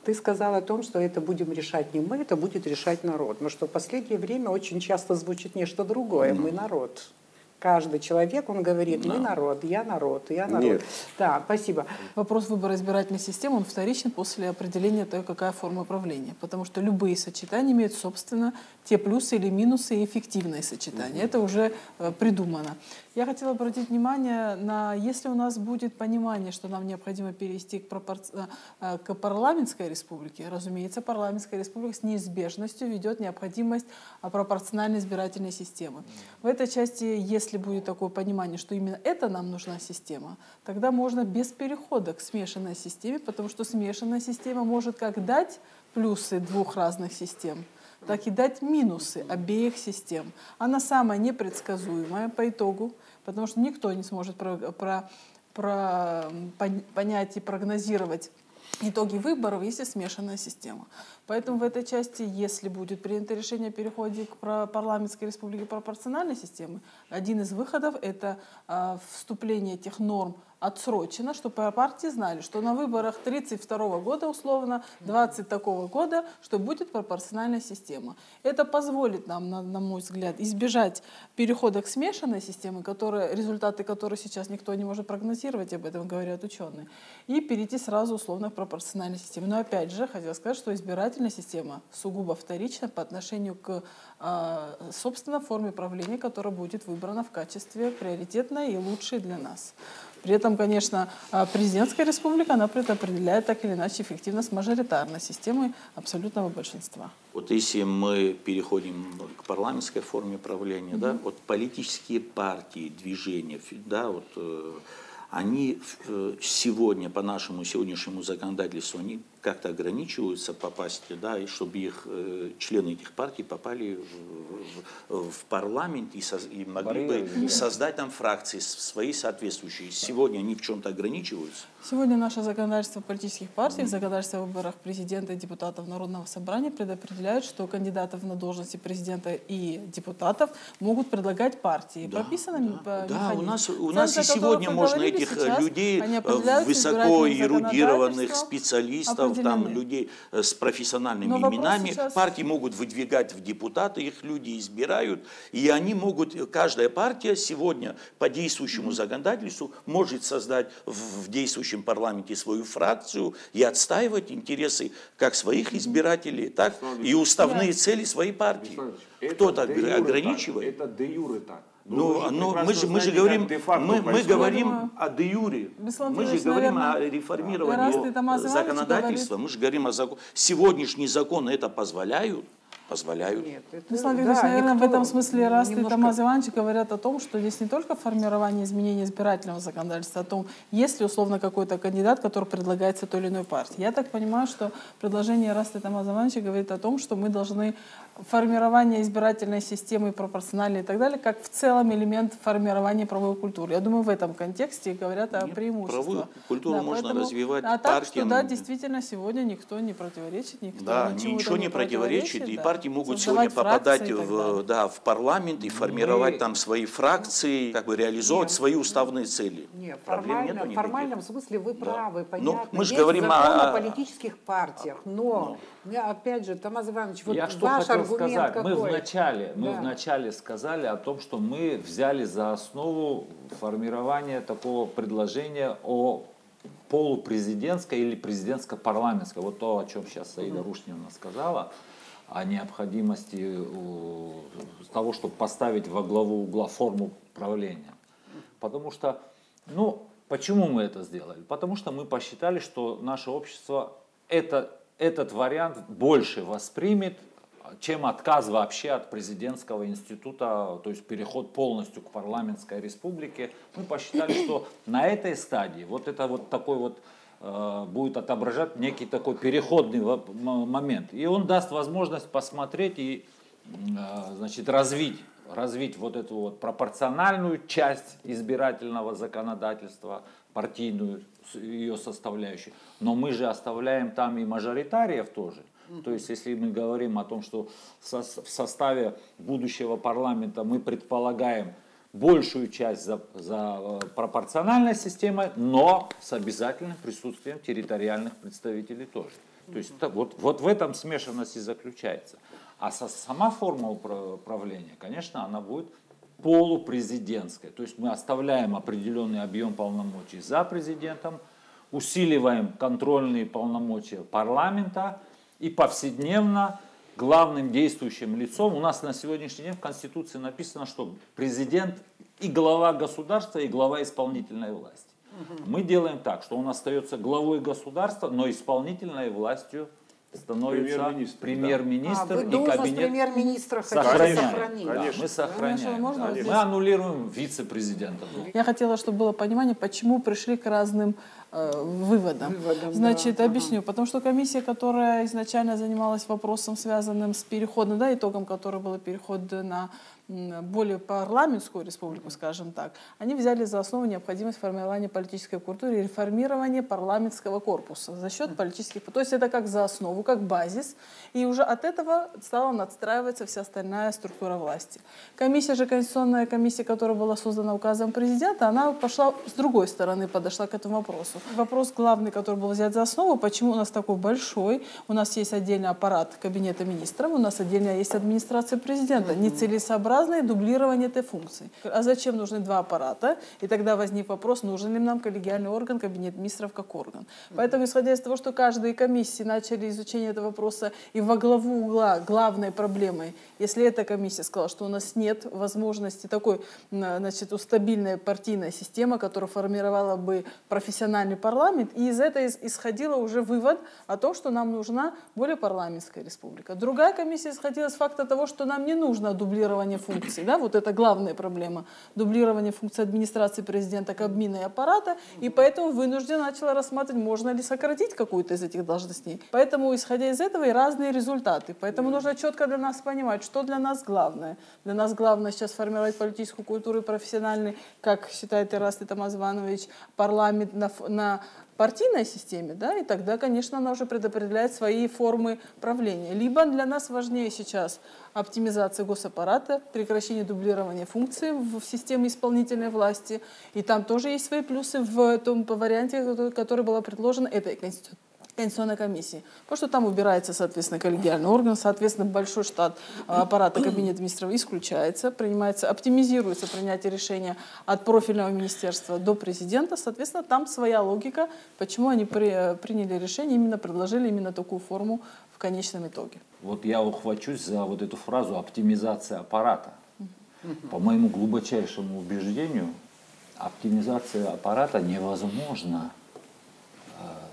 Ты сказал о том, что это будем решать не мы, это будет решать народ. Но что в последнее время очень часто звучит нечто другое. Мы народ. Каждый человек, он говорит, мы народ, я народ, я народ. Нет. Да, спасибо. Вопрос выбора избирательной системы, он вторичен после определения того, какая форма правления. Потому что любые сочетания имеют, собственно, те плюсы или минусы и эффективные сочетания. Это уже придумано. Я хотела обратить внимание на, если у нас будет понимание, что нам необходимо перейти к парламентской республике, разумеется, парламентская республика с неизбежностью ведет необходимость пропорциональной избирательной системы. В этой части, если будет такое понимание, что именно это нам нужна система, тогда можно без перехода к смешанной системе, потому что смешанная система может как дать плюсы двух разных систем, так и дать минусы обеих систем. Она самая непредсказуемая по итогу, потому что никто не сможет понять и прогнозировать итоги выборов, если смешанная система. Поэтому в этой части, если будет принято решение о переходе к парламентской республике пропорциональной системы, один из выходов — это вступление этих норм отсрочено, чтобы партии знали, что на выборах 1932 года, условно, 20 такого года, что будет пропорциональная система. Это позволит нам, на мой взгляд, избежать перехода к смешанной системе, результаты которой сейчас никто не может прогнозировать, об этом говорят ученые, и перейти сразу условно к пропорциональной системе. Но опять же, хотела сказать, что избирательная система сугубо вторична по отношению к, собственно, форме правления, которая будет выбрана в качестве приоритетной и лучшей для нас. При этом, конечно, президентская республика, она предопределяет так или иначе эффективность мажоритарной системы абсолютного большинства. Вот если мы переходим к парламентской форме правления, да, вот политические партии, движения, да, вот, они сегодня, по нашему сегодняшнему законодательству, они как-то ограничиваются попасть, да, и чтобы их члены этих партий попали в парламент и могли бы создать там фракции свои соответствующие. Сегодня они в чем-то ограничиваются. Сегодня наше законодательство политических партий, законодательство о выборах президента и депутатов Народного собрания предопределяет, что кандидатов на должности президента и депутатов могут предлагать партии. Да, прописано механизм. У нас и сегодня можно этих людей, высоко эрудированных специалистов, там, людей с профессиональными именами, партии могут выдвигать в депутаты, их люди избирают, и они могут, каждая партия сегодня по действующему законодательству может создать в действующем парламенте свою фракцию и отстаивать интересы как своих избирателей, так и уставные цели своей партии. Кто-то ограничивает. Это де юре так. Мы же говорим, мы говорим о де юре. Мы же говорим о реформировании законодательства. Мы же говорим о законе. Сегодняшние законы это позволяют. Нет, наверное, в этом смысле Раст и Тамаз Иванович говорят о том, что здесь не только формирование изменения избирательного законодательства, о том, есть ли условно какой-то кандидат, который предлагается той или иной партии. Я так понимаю, что предложение Раста и Тамаза Ивановича говорит о том, что мы должны формирование избирательной системы пропорциональной и так далее, как в целом элемент формирования правовой культуры. Я думаю, в этом контексте говорят о преимуществах. Правовую культуру можно развивать партиям. Так что, да, действительно, сегодня никто не противоречит, ничего не противоречит, и партии могут сегодня попадать в парламент и формировать там свои фракции, как бы реализовывать свои уставные цели. Нет, в формальном смысле вы правы, понятно. Мы же говорим о политических партиях, но опять же, Тамаз Иванович, вот ваш аргумент какой? Мы вначале сказали о том, что мы взяли за основу формирование такого предложения о полупрезидентской или президентско-парламентской. Вот то, о чем сейчас Саида Рушневна сказала, о необходимости того, чтобы поставить во главу угла форму правления. Потому что, почему мы это сделали? Потому что мы посчитали, что наше общество этот вариант больше воспримет, чем отказ вообще от президентского института, то есть переход полностью к парламентской республике. Мы посчитали, что на этой стадии вот это вот такой вот будет отображать некий такой переходный момент. И он даст возможность посмотреть и развить вот эту вот пропорциональную часть избирательного законодательства, партийную ее составляющую. Но мы же оставляем там и мажоритариев тоже. То есть, если мы говорим о том, что в составе будущего парламента мы предполагаем большую часть за пропорциональной системой, но с обязательным присутствием территориальных представителей тоже. То есть вот в этом смешанность и заключается. А сама форма управления, конечно, она будет полупрезидентской. То есть мы оставляем определенный объем полномочий за президентом, усиливаем контрольные полномочия парламента и повседневно главным действующим лицом, у нас на сегодняшний день в Конституции написано, что президент и глава государства, и глава исполнительной власти. Мы делаем так, что он остается главой государства, но исполнительной властью становится премьер-министр, и должность кабинет премьер-министра сохраняем. Да, Конечно. мы сохраняем. Можно Да, здесь? мы аннулируем вице-президента. Я хотела, чтобы было понимание, почему пришли к разным выводам. Значит, объясню. Потому что комиссия, которая изначально занималась вопросом, связанным с переходом, да, итогом которой был переход на более парламентскую республику, скажем так, они взяли за основу необходимость формирования политической культуры и реформирования парламентского корпуса за счет политических... То есть это как за основу, как базис, и уже от этого стала надстраиваться вся остальная структура власти. Комиссия же, конституционная комиссия, которая была создана указом президента, она пошла с другой стороны, подошла к этому вопросу. Вопрос главный, который был взят за основу, почему у нас такой большой, у нас есть отдельный аппарат кабинета министров, у нас отдельно есть администрация президента, нецелесообразное дублирование этой функции. А зачем нужны два аппарата? И тогда возник вопрос, нужен ли нам коллегиальный орган, кабинет министров как орган. Поэтому, исходя из того, что каждые комиссии начали изучение этого вопроса и во главу угла главной проблемой, если эта комиссия сказала, что у нас нет возможности такой, значит, стабильной партийной системы, которая формировала бы профессиональный парламент, и из этого исходило уже вывод о том, что нам нужна более парламентская республика. Другая комиссия исходила из факта того, что нам не нужно дублирование функций, да, вот это главная проблема, дублирование функций администрации президента, Кабмина и аппарата, и поэтому вынуждена начала рассматривать, можно ли сократить какую-то из этих должностей. Поэтому, исходя из этого, и разные результаты. Поэтому нужно четко для нас понимать, что для нас главное. Для нас главное сейчас формировать политическую культуру и профессиональный, как считает Ираст Тамаз Иванович, парламент на партийной системе, да, и тогда, конечно, она уже предопределяет свои формы правления. Либо для нас важнее сейчас оптимизация госаппарата, прекращение дублирования функций в системе исполнительной власти, и там тоже есть свои плюсы в том варианте, который был предложен этой Конституционной комиссии. Потому что там убирается, соответственно, коллегиальный орган, соответственно, большой штат аппарата кабинета министров исключается, принимается, оптимизируется принятие решения от профильного министерства до президента. Соответственно, там своя логика, почему они приняли решение, именно предложили именно такую форму в конечном итоге. Вот я ухвачусь за вот эту фразу «оптимизация аппарата». По моему глубочайшему убеждению, оптимизация аппарата невозможна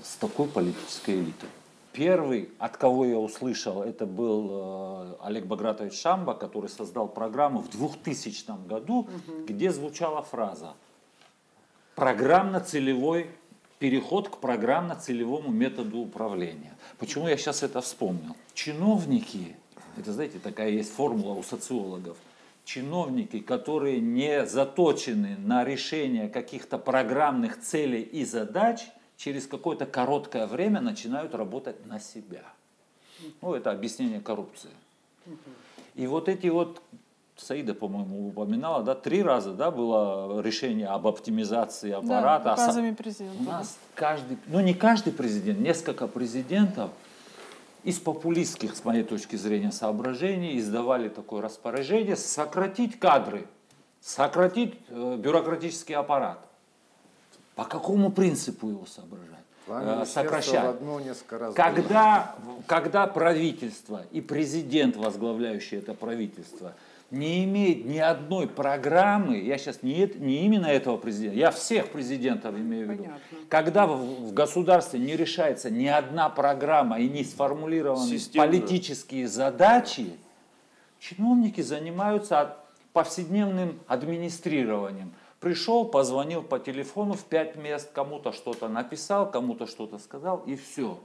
с такой политической элитой. Первый, от кого я услышал, это был Олег Багратович Шамба, который создал программу в 2000 году, где звучала фраза «программно-целевой переход к программно-целевому методу управления». Почему я сейчас это вспомнил? Чиновники, это, знаете, такая есть формула у социологов, чиновники, которые не заточены на решение каких-то программных целей и задач, через какое-то короткое время начинают работать на себя. Ну, это объяснение коррупции. И вот эти вот, Саида, по-моему, упоминала, да, 3 раза, да, было решение об оптимизации аппарата. Да, указами президента. У нас каждый, ну не каждый президент, несколько президентов из популистских, с моей точки зрения, соображений издавали такое распоряжение сократить кадры, сократить бюрократический аппарат. По какому принципу его сокращать? Когда правительство и президент, возглавляющий это правительство, не имеет ни одной программы, я сейчас не именно этого президента, я всех президентов имею в виду, когда в государстве не решается ни одна программа и не сформулированы политические задачи, чиновники занимаются повседневным администрированием. Пришел, позвонил по телефону в 5 мест, кому-то что-то написал, кому-то что-то сказал, и все.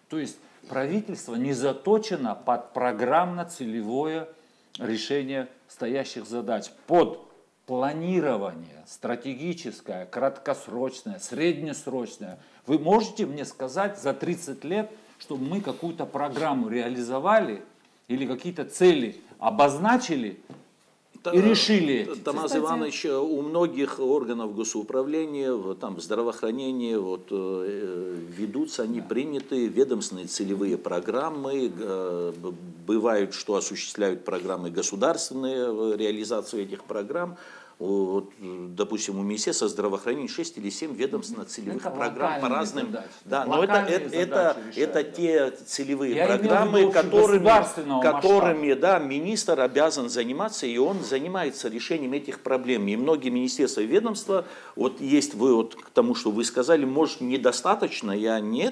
То есть правительство не заточено под программно-целевое решение стоящих задач, под планирование стратегическое, краткосрочное, среднесрочное. Вы можете мне сказать за 30 лет, чтобы мы какую-то программу реализовали или какие-то цели обозначили и решили. Тамаз Иванович, у многих органов госуправления, там, здравоохранения, вот, ведутся, они приняты ведомственные целевые программы, бывает, что осуществляют программы государственные, реализацию этих программ. Вот, допустим, у Министерства здравоохранения 6 или 7 ведомственно-целевых программ по разным. Да, но это те целевые программы, которыми да, министр обязан заниматься, и он занимается решением этих проблем. И многие министерства и ведомства, вот есть вы вот к тому, что вы сказали, может, недостаточно, я не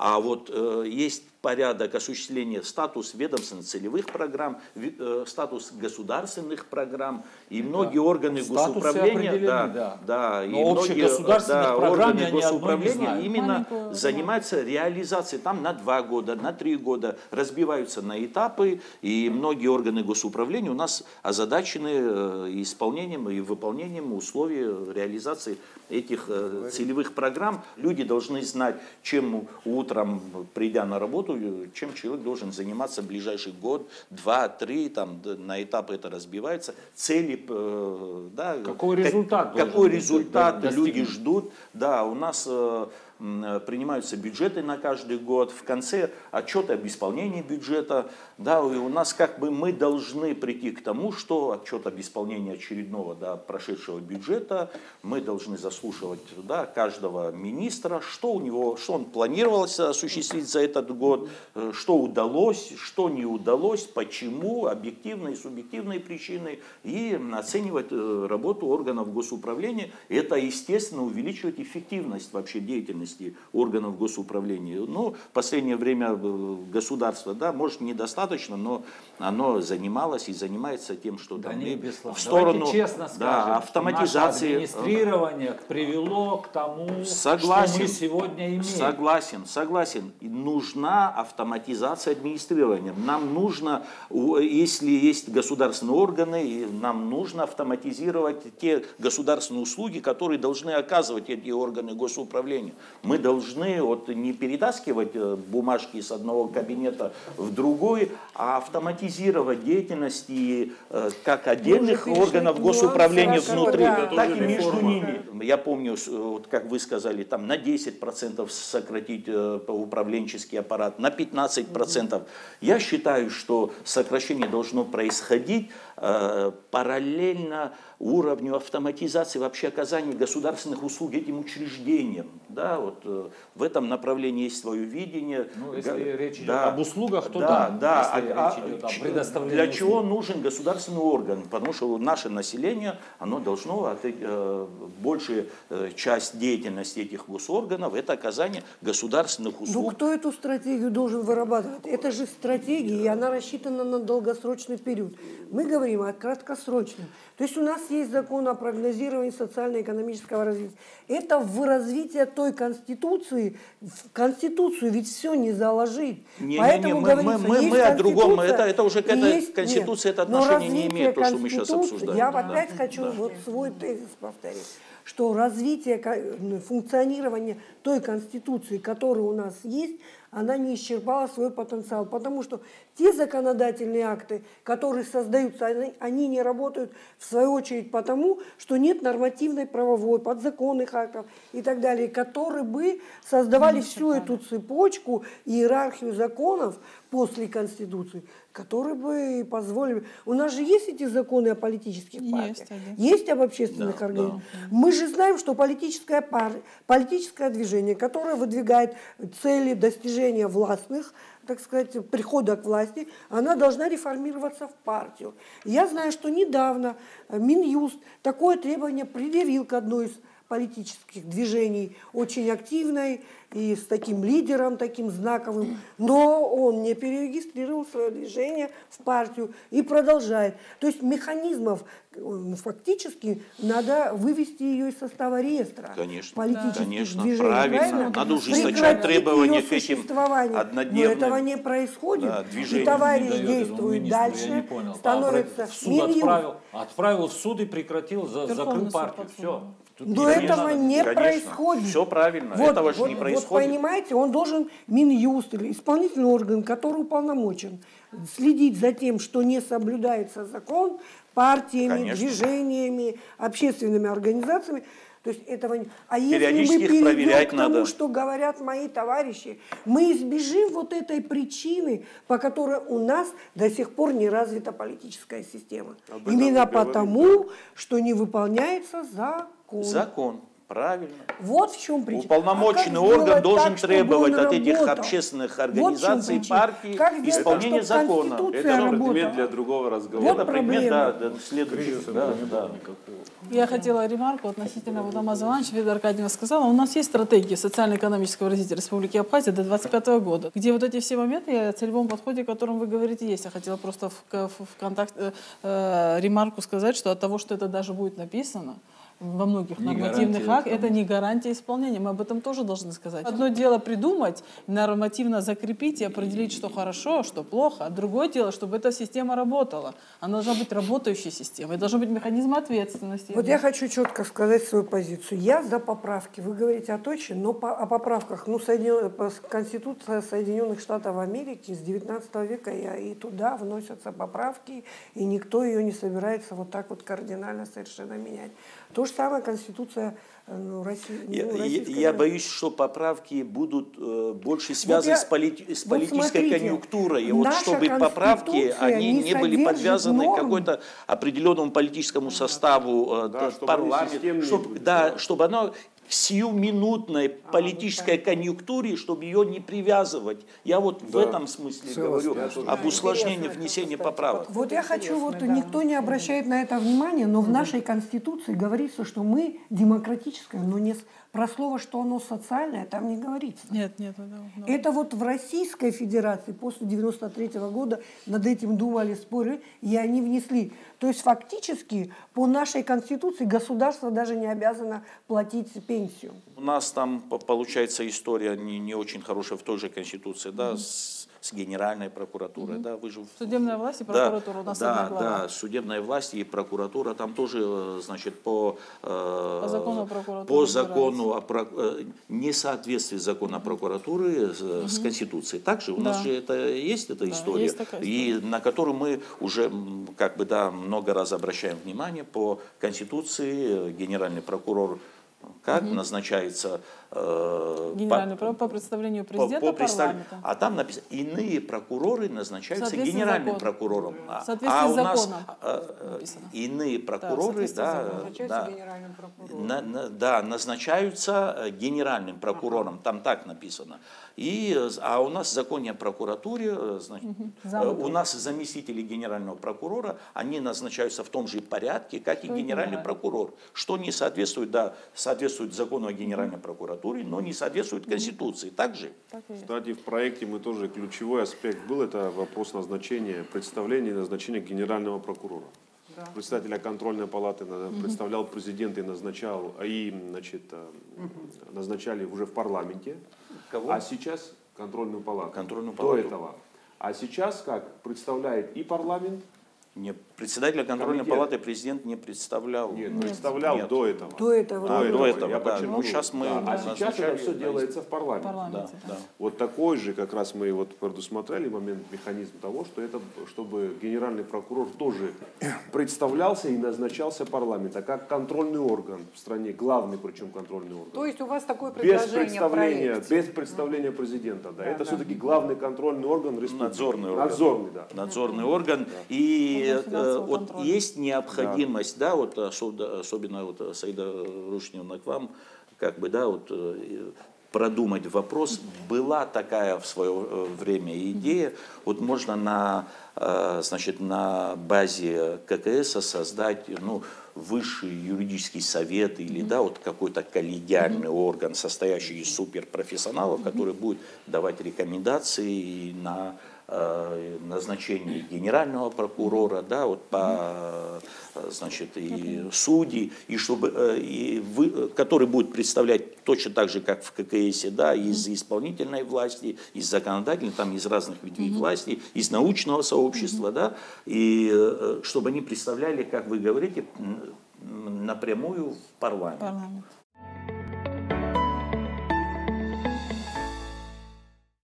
а вот есть порядок осуществления статус ведомственно-целевых программ, статус государственных программ, и многие органы госуправления, и многие органы госуправления именно занимаются реализацией там на 2 года, на 3 года, разбиваются на этапы, и многие органы госуправления у нас озадачены исполнением и выполнением условий реализации этих целевых программ. Люди должны знать, чем утром, придя на работу, чем человек должен заниматься в ближайший год, 2, 3, там, на этапы это разбивается. Цели, да, какой результат люди ждут. Да, у нас принимаются бюджеты на каждый год, в конце отчеты об исполнении бюджета, да, и у нас как бы мы должны прийти к тому, что отчет об исполнении очередного, да, прошедшего бюджета, мы должны заслушивать, да, каждого министра, что у него, что он планировался осуществить за этот год, что удалось, что не удалось, почему, объективные и субъективные причины, и оценивать работу органов госуправления. Это, естественно, увеличивает эффективность вообще деятельности органов госуправления. Ну, в последнее время государство, да, может, недостаточно, но оно занималось и занимается тем, что да, там, в сторону честно скажем, да, автоматизации. Администрирование привело к тому, что мы сегодня имеем. Согласен. Нужна автоматизация администрирования. Нам нужно, если есть государственные органы, нам нужно автоматизировать те государственные услуги, которые должны оказывать эти органы госуправления. Мы должны вот не перетаскивать бумажки с одного кабинета в другой, а автоматизировать деятельность и как отдельных органов госуправления внутри, так и между ними. Я помню, вот как вы сказали, там на 10% сократить управленческий аппарат, на 15%. Я считаю, что сокращение должно происходить параллельно уровню автоматизации вообще оказания государственных услуг этим учреждениям. Да, вот, в этом направлении есть свое видение. Ну, если речь идет об услугах, то если речь идет о для чего нужен государственный орган? Потому что наше население, оно должно, большая часть деятельности этих госорганов, это оказание государственных услуг. Ну, кто эту стратегию должен вырабатывать? Это же стратегия, и она рассчитана на долгосрочный период. Мы говорим о краткосрочном. То есть у нас есть закон о прогнозировании социально-экономического развития. Это в развитие той Конституции. В Конституцию ведь все не заложить. Поэтому мы о другом. Это уже какая-то Конституция, это отношение не имеет, то, что мы сейчас обсуждаем. Я опять хочу вот свой тезис повторить, что развитие, функционирование той Конституции, которая у нас есть, она не исчерпала свой потенциал, потому что те законодательные акты, которые создаются, они не работают в свою очередь потому, что нет нормативной правовой, подзаконных актов и так далее, которые бы создавали всю эту цепочку, иерархию законов после Конституции, которые бы позволили... У нас же есть эти законы о политических партиях, есть об общественных организациях. Да. Мы же знаем, что политическое движение, которое выдвигает цели достижения властных, так сказать, прихода к власти, она должна реформироваться в партию. Я знаю, что недавно Минюст такое требование предъявил к одной из политических движений, очень активной и с таким лидером, таким знаковым, но он не перерегистрировал свое движение в партию и продолжает. То есть механизмов фактически надо вывести ее из состава реестра политических движений. Правильно. Надо ужесточать требования к этим однодневным. Но этого не происходит. И товарищ действует дальше, становится отправил в суд и прекратил, закрыл партию. Все. Но этого не происходит. Все правильно, этого же не происходит. Вот понимаете, он должен, Минюст или исполнительный орган, который уполномочен, следить за тем, что не соблюдается закон, партиями, движениями, общественными организациями. То есть этого не... А если мы перейдем к тому, что говорят мои товарищи, мы избежим вот этой причины, по которой у нас до сих пор не развита политическая система. Именно потому, что не выполняется закон. Закон. Правильно. Вот в чем причина. Уполномоченный орган должен требовать от этих общественных организаций, партий исполнения закона. Это предмет для другого разговора. Вот предмет, следующий. Я хотела ремарку относительно вот Алмаза Ивановича. Вида Аркадьевна сказала, у нас есть стратегия социально-экономического развития Республики Абхазия до 2025 года, где вот эти все моменты о целевом подходе, о котором вы говорите, есть. Я хотела просто ремарку сказать, что от того, что это даже будет написано, во многих нормативных актах, это не гарантия исполнения. Мы об этом тоже должны сказать. Одно дело придумать, нормативно закрепить и определить, что хорошо, что плохо. А другое дело, чтобы эта система работала. Она должна быть работающей системой. Должен быть механизм ответственности. Вот я хочу четко сказать свою позицию. Я за поправки. Вы говорите о точке, но о поправках. Конституция Соединенных Штатов Америки с 19 века, и туда вносятся поправки, и никто ее не собирается вот так вот кардинально совершенно менять. То же самое Конституция России. Я боюсь, что поправки будут больше связаны с политической конъюнктурой. И вот чтобы поправки, они не были подвязаны к какой-то определенному политическому составу парламента, чтобы оно к сиюминутной политической конъюнктуре, чтобы ее не привязывать. Я вот в этом смысле говорю об усложнении внесения поправок. Вот я хочу, никто не обращает на это внимания, но в нашей Конституции говорится, что мы демократическое, но не про слово, что оно социальное, там не говорится. Нет. Это вот в Российской Федерации после 93 года над этим думали, спорили, и они внесли. То есть фактически по нашей Конституции государство даже не обязано платить пенсию. У нас там получается история не очень хорошая в той же Конституции, да, с Генеральной прокуратурой. Да, вы же... Судебная власть и прокуратура у нас одна глава. Да, судебная власть и прокуратура, там тоже, значит, по закону о несоответствии закона прокуратуры с Конституцией. Также у нас же есть эта история, есть такая история, и на которую мы уже много раз обращаем внимание. По Конституции генеральный прокурор назначается генеральный прокурор по представлению президента парламента. А там написано, иные прокуроры назначаются генеральным прокурором. В соответствии с законом иные прокуроры назначаются генеральным прокурором. Там так написано. А у нас в законе о прокуратуре, у нас заместители генерального прокурора, они назначаются в том же порядке, как и генеральный прокурор. Что не соответствует, соответствует закону о генеральной прокуратуре, но не соответствует Конституции. Так же? Кстати, в проекте мы тоже ключевой аспект был, это вопрос назначения, представления и назначения генерального прокурора. Да. Председателя контрольной палаты представлял президент и назначал, назначали уже в парламенте. Кого? А сейчас контрольную палату. До этого. А сейчас как? Представляет и парламент. Нет, председателя контрольной палаты президент не представлял. Нет, представлял до этого. До этого. Я подчеркну. Сейчас мы сейчас это все делается в парламенте. Да. Вот такой же как раз мы предусмотрели механизм того, чтобы генеральный прокурор тоже представлялся и назначался парламентом, как контрольный орган в стране, главный причем контрольный орган. То есть у вас такое предложение в проекте? Без представления президента. Да. Это все-таки главный контрольный орган республики. Надзорный орган. И есть необходимость, особенно Саида Рушневна, к вам, продумать вопрос. Была такая в свое время идея, можно на базе ККС создать высший юридический совет или какой-то коллегиальный орган, состоящий из суперпрофессионалов, который будет давать рекомендации на назначение генерального прокурора, да, вот значит, и судей, и чтобы, который будет представлять точно так же, как в ККСе, да, из исполнительной власти, из законодательной, там из разных ветвей власти, из научного сообщества, да, и чтобы они представляли, как вы говорите, напрямую в парламент.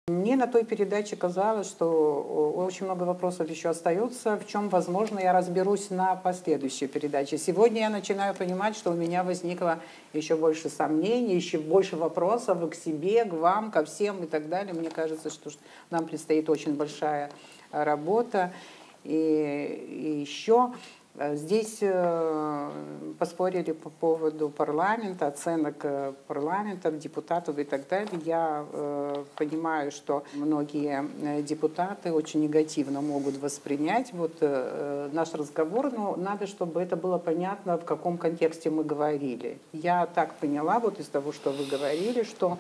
Мне на той передаче казалось, что очень много вопросов еще остается, в чем, возможно, я разберусь на последующей передаче. Сегодня я начинаю понимать, что у меня возникло еще больше сомнений, еще больше вопросов к себе, к вам, ко всем и так далее. Мне кажется, что нам предстоит очень большая работа. И еще здесь поспорили по поводу парламента, оценок парламентов, депутатов и так далее. Я понимаю, что многие депутаты очень негативно могут воспринять вот наш разговор, но надо, чтобы это было понятно, в каком контексте мы говорили. Я так поняла вот из того, что вы говорили, что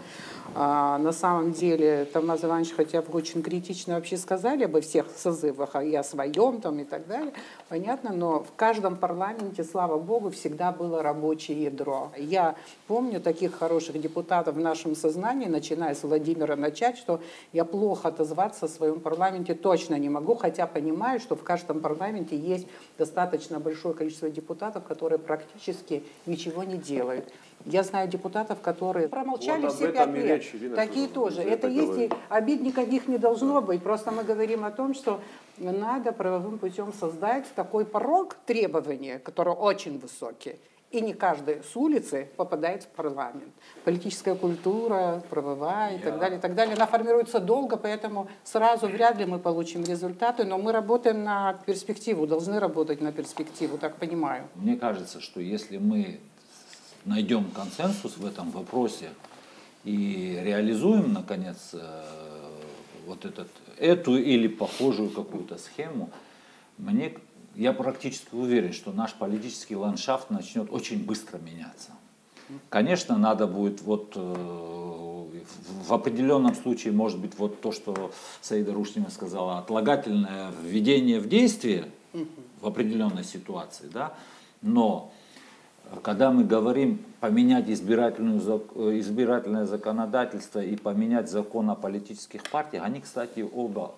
на самом деле Томас Иванович, хотя вы очень критично вообще сказали обо всех созывах, и о своем там и так далее, понятно, но в каждом парламенте, слава богу, всегда было рабочее ядро. Я помню таких хороших депутатов в нашем сознании, начиная с Владимира начать, что я плохо отозваться в своем парламенте точно не могу, хотя понимаю, что в каждом парламенте есть достаточно большое количество депутатов, которые практически ничего не делают. Я знаю депутатов, которые промолчали вот все 5 лет. Такие тоже. Это есть, и обид никаких не должно быть. Просто мы говорим о том, что надо правовым путем создать такой порог требования, который очень высокий. И не каждый с улицы попадает в парламент. Политическая культура, правовая и так далее, она формируется долго, поэтому сразу вряд ли мы получим результаты, но мы работаем на перспективу, должны работать на перспективу, так понимаю. Мне кажется, что если мы найдем консенсус в этом вопросе и реализуем, наконец, вот эту или похожую какую-то схему, я практически уверен, что наш политический ландшафт начнет очень быстро меняться. Конечно, надо будет в определенном случае, может быть, вот то, что Саида Рушнина сказала, отлагательное введение в действие в определенной ситуации, да, но когда мы говорим поменять избирательное законодательство и поменять закон о политических партиях, они, кстати, оба,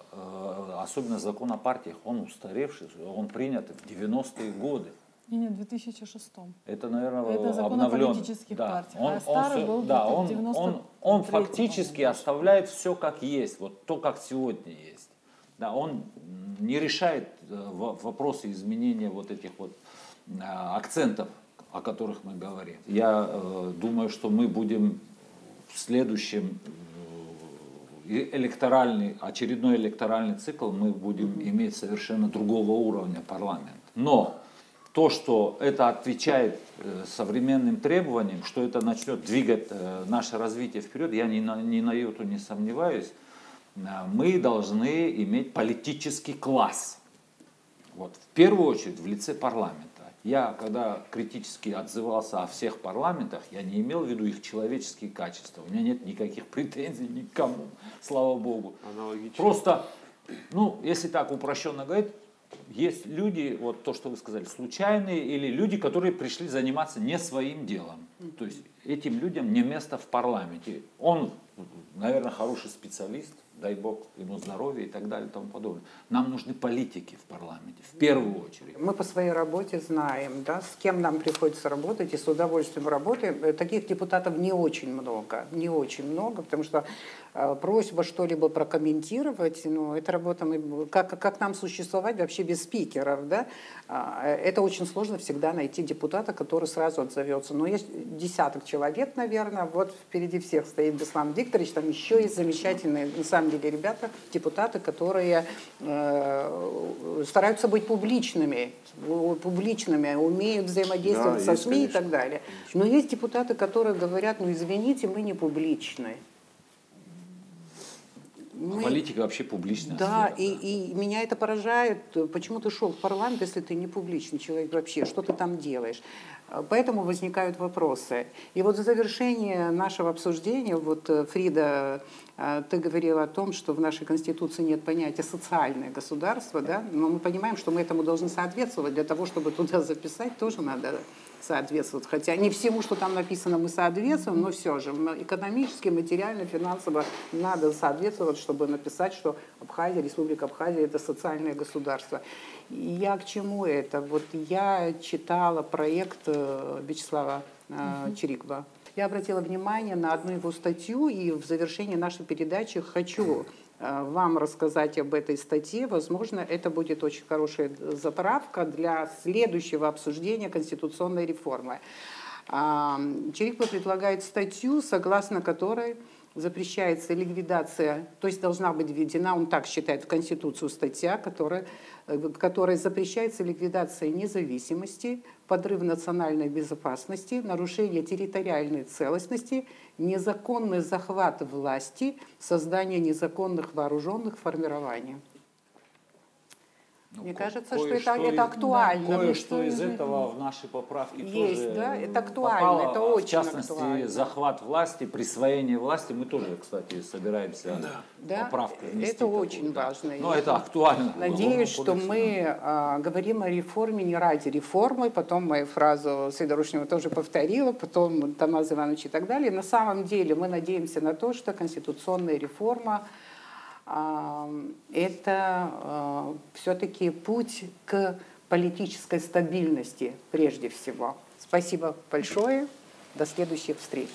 особенно закон о партиях, он устаревший, он принят в 90-е годы. Нет, в 2006. Это, наверное, это закон о политических партиях. А старый был в 93-м. Он фактически оставляет все как есть, вот то, как сегодня есть. Да, он не решает вопросы изменения вот этих вот акцентов, о которых мы говорим. Я думаю, что мы будем в следующем очередной электоральный цикл, мы будем иметь совершенно другого уровня парламент. Но то, что это отвечает современным требованиям, что это начнет двигать наше развитие вперед, я ни на йоту не сомневаюсь. Мы должны иметь политический класс. Вот, в первую очередь в лице парламента. Я, когда критически отзывался о всех парламентах, я не имел в виду их человеческие качества. У меня нет никаких претензий ни к кому, слава богу. Аналогично. Просто, если так упрощенно говорить, есть люди, вот то, что вы сказали, случайные, или люди, которые пришли заниматься не своим делом. То есть этим людям не место в парламенте. Он, наверное, хороший специалист, дай бог ему здоровья и так далее и тому подобное. Нам нужны политики в парламенте, в первую очередь. Мы по своей работе знаем, да, с кем нам приходится работать, и с удовольствием работаем. Таких депутатов не очень много, потому что просьба что-либо прокомментировать, это работа, как нам существовать вообще без спикеров, да? Это очень сложно всегда найти депутата, который сразу отзовется. Но есть десяток человек, наверное, вот впереди всех стоит Беслан Викторович, там еще есть замечательные, на самом деле, ребята, депутаты, которые стараются быть публичными, умеют взаимодействовать со СМИ и так далее. Но есть депутаты, которые говорят, извините, мы не публичны. Политика вообще публичная. Да, и меня это поражает. Почему ты шел в парламент, если ты не публичный человек вообще? Что ты там делаешь? Поэтому возникают вопросы. И вот в завершение нашего обсуждения, вот, Фрида, ты говорила о том, что в нашей Конституции нет понятия «социальное государство», да? Но мы понимаем, что мы этому должны соответствовать. Для того, чтобы туда записать, тоже надо соответствовать. Хотя не всему, что там написано, мы соответствуем, но все же экономически, материально, финансово надо соответствовать, чтобы написать, что Абхазия, Республика Абхазия – это социальное государство. И я к чему это? Вот я читала проект Вячеслава Чирикова. Я обратила внимание на одну его статью, и в завершении нашей передачи хочу вам рассказать об этой статье. Возможно, это будет очень хорошая затравка для следующего обсуждения конституционной реформы. Чирикова предлагает статью, согласно которой запрещается ликвидация, то есть должна быть введена, он так считает, в Конституцию статья, которой запрещается ликвидация независимости, подрыв национальной безопасности, нарушение территориальной целостности, незаконный захват власти, создание незаконных вооруженных формирований. Мне кажется, что это актуально. Кое-что из этого в нашей поправке есть, тоже да? Это актуально, попало, это очень в частности, актуально. захват власти, присвоение власти. Мы тоже, кстати, собираемся поправку внести. Это очень важно. Но это актуально. Надеюсь, что мы говорим о реформе не ради реформы, потом мою фразу Свидорожнева тоже повторила, потом Тамаза Иванович и так далее. На самом деле мы надеемся на то, что конституционная реформа это все-таки путь к политической стабильности прежде всего. Спасибо большое. До следующих встреч.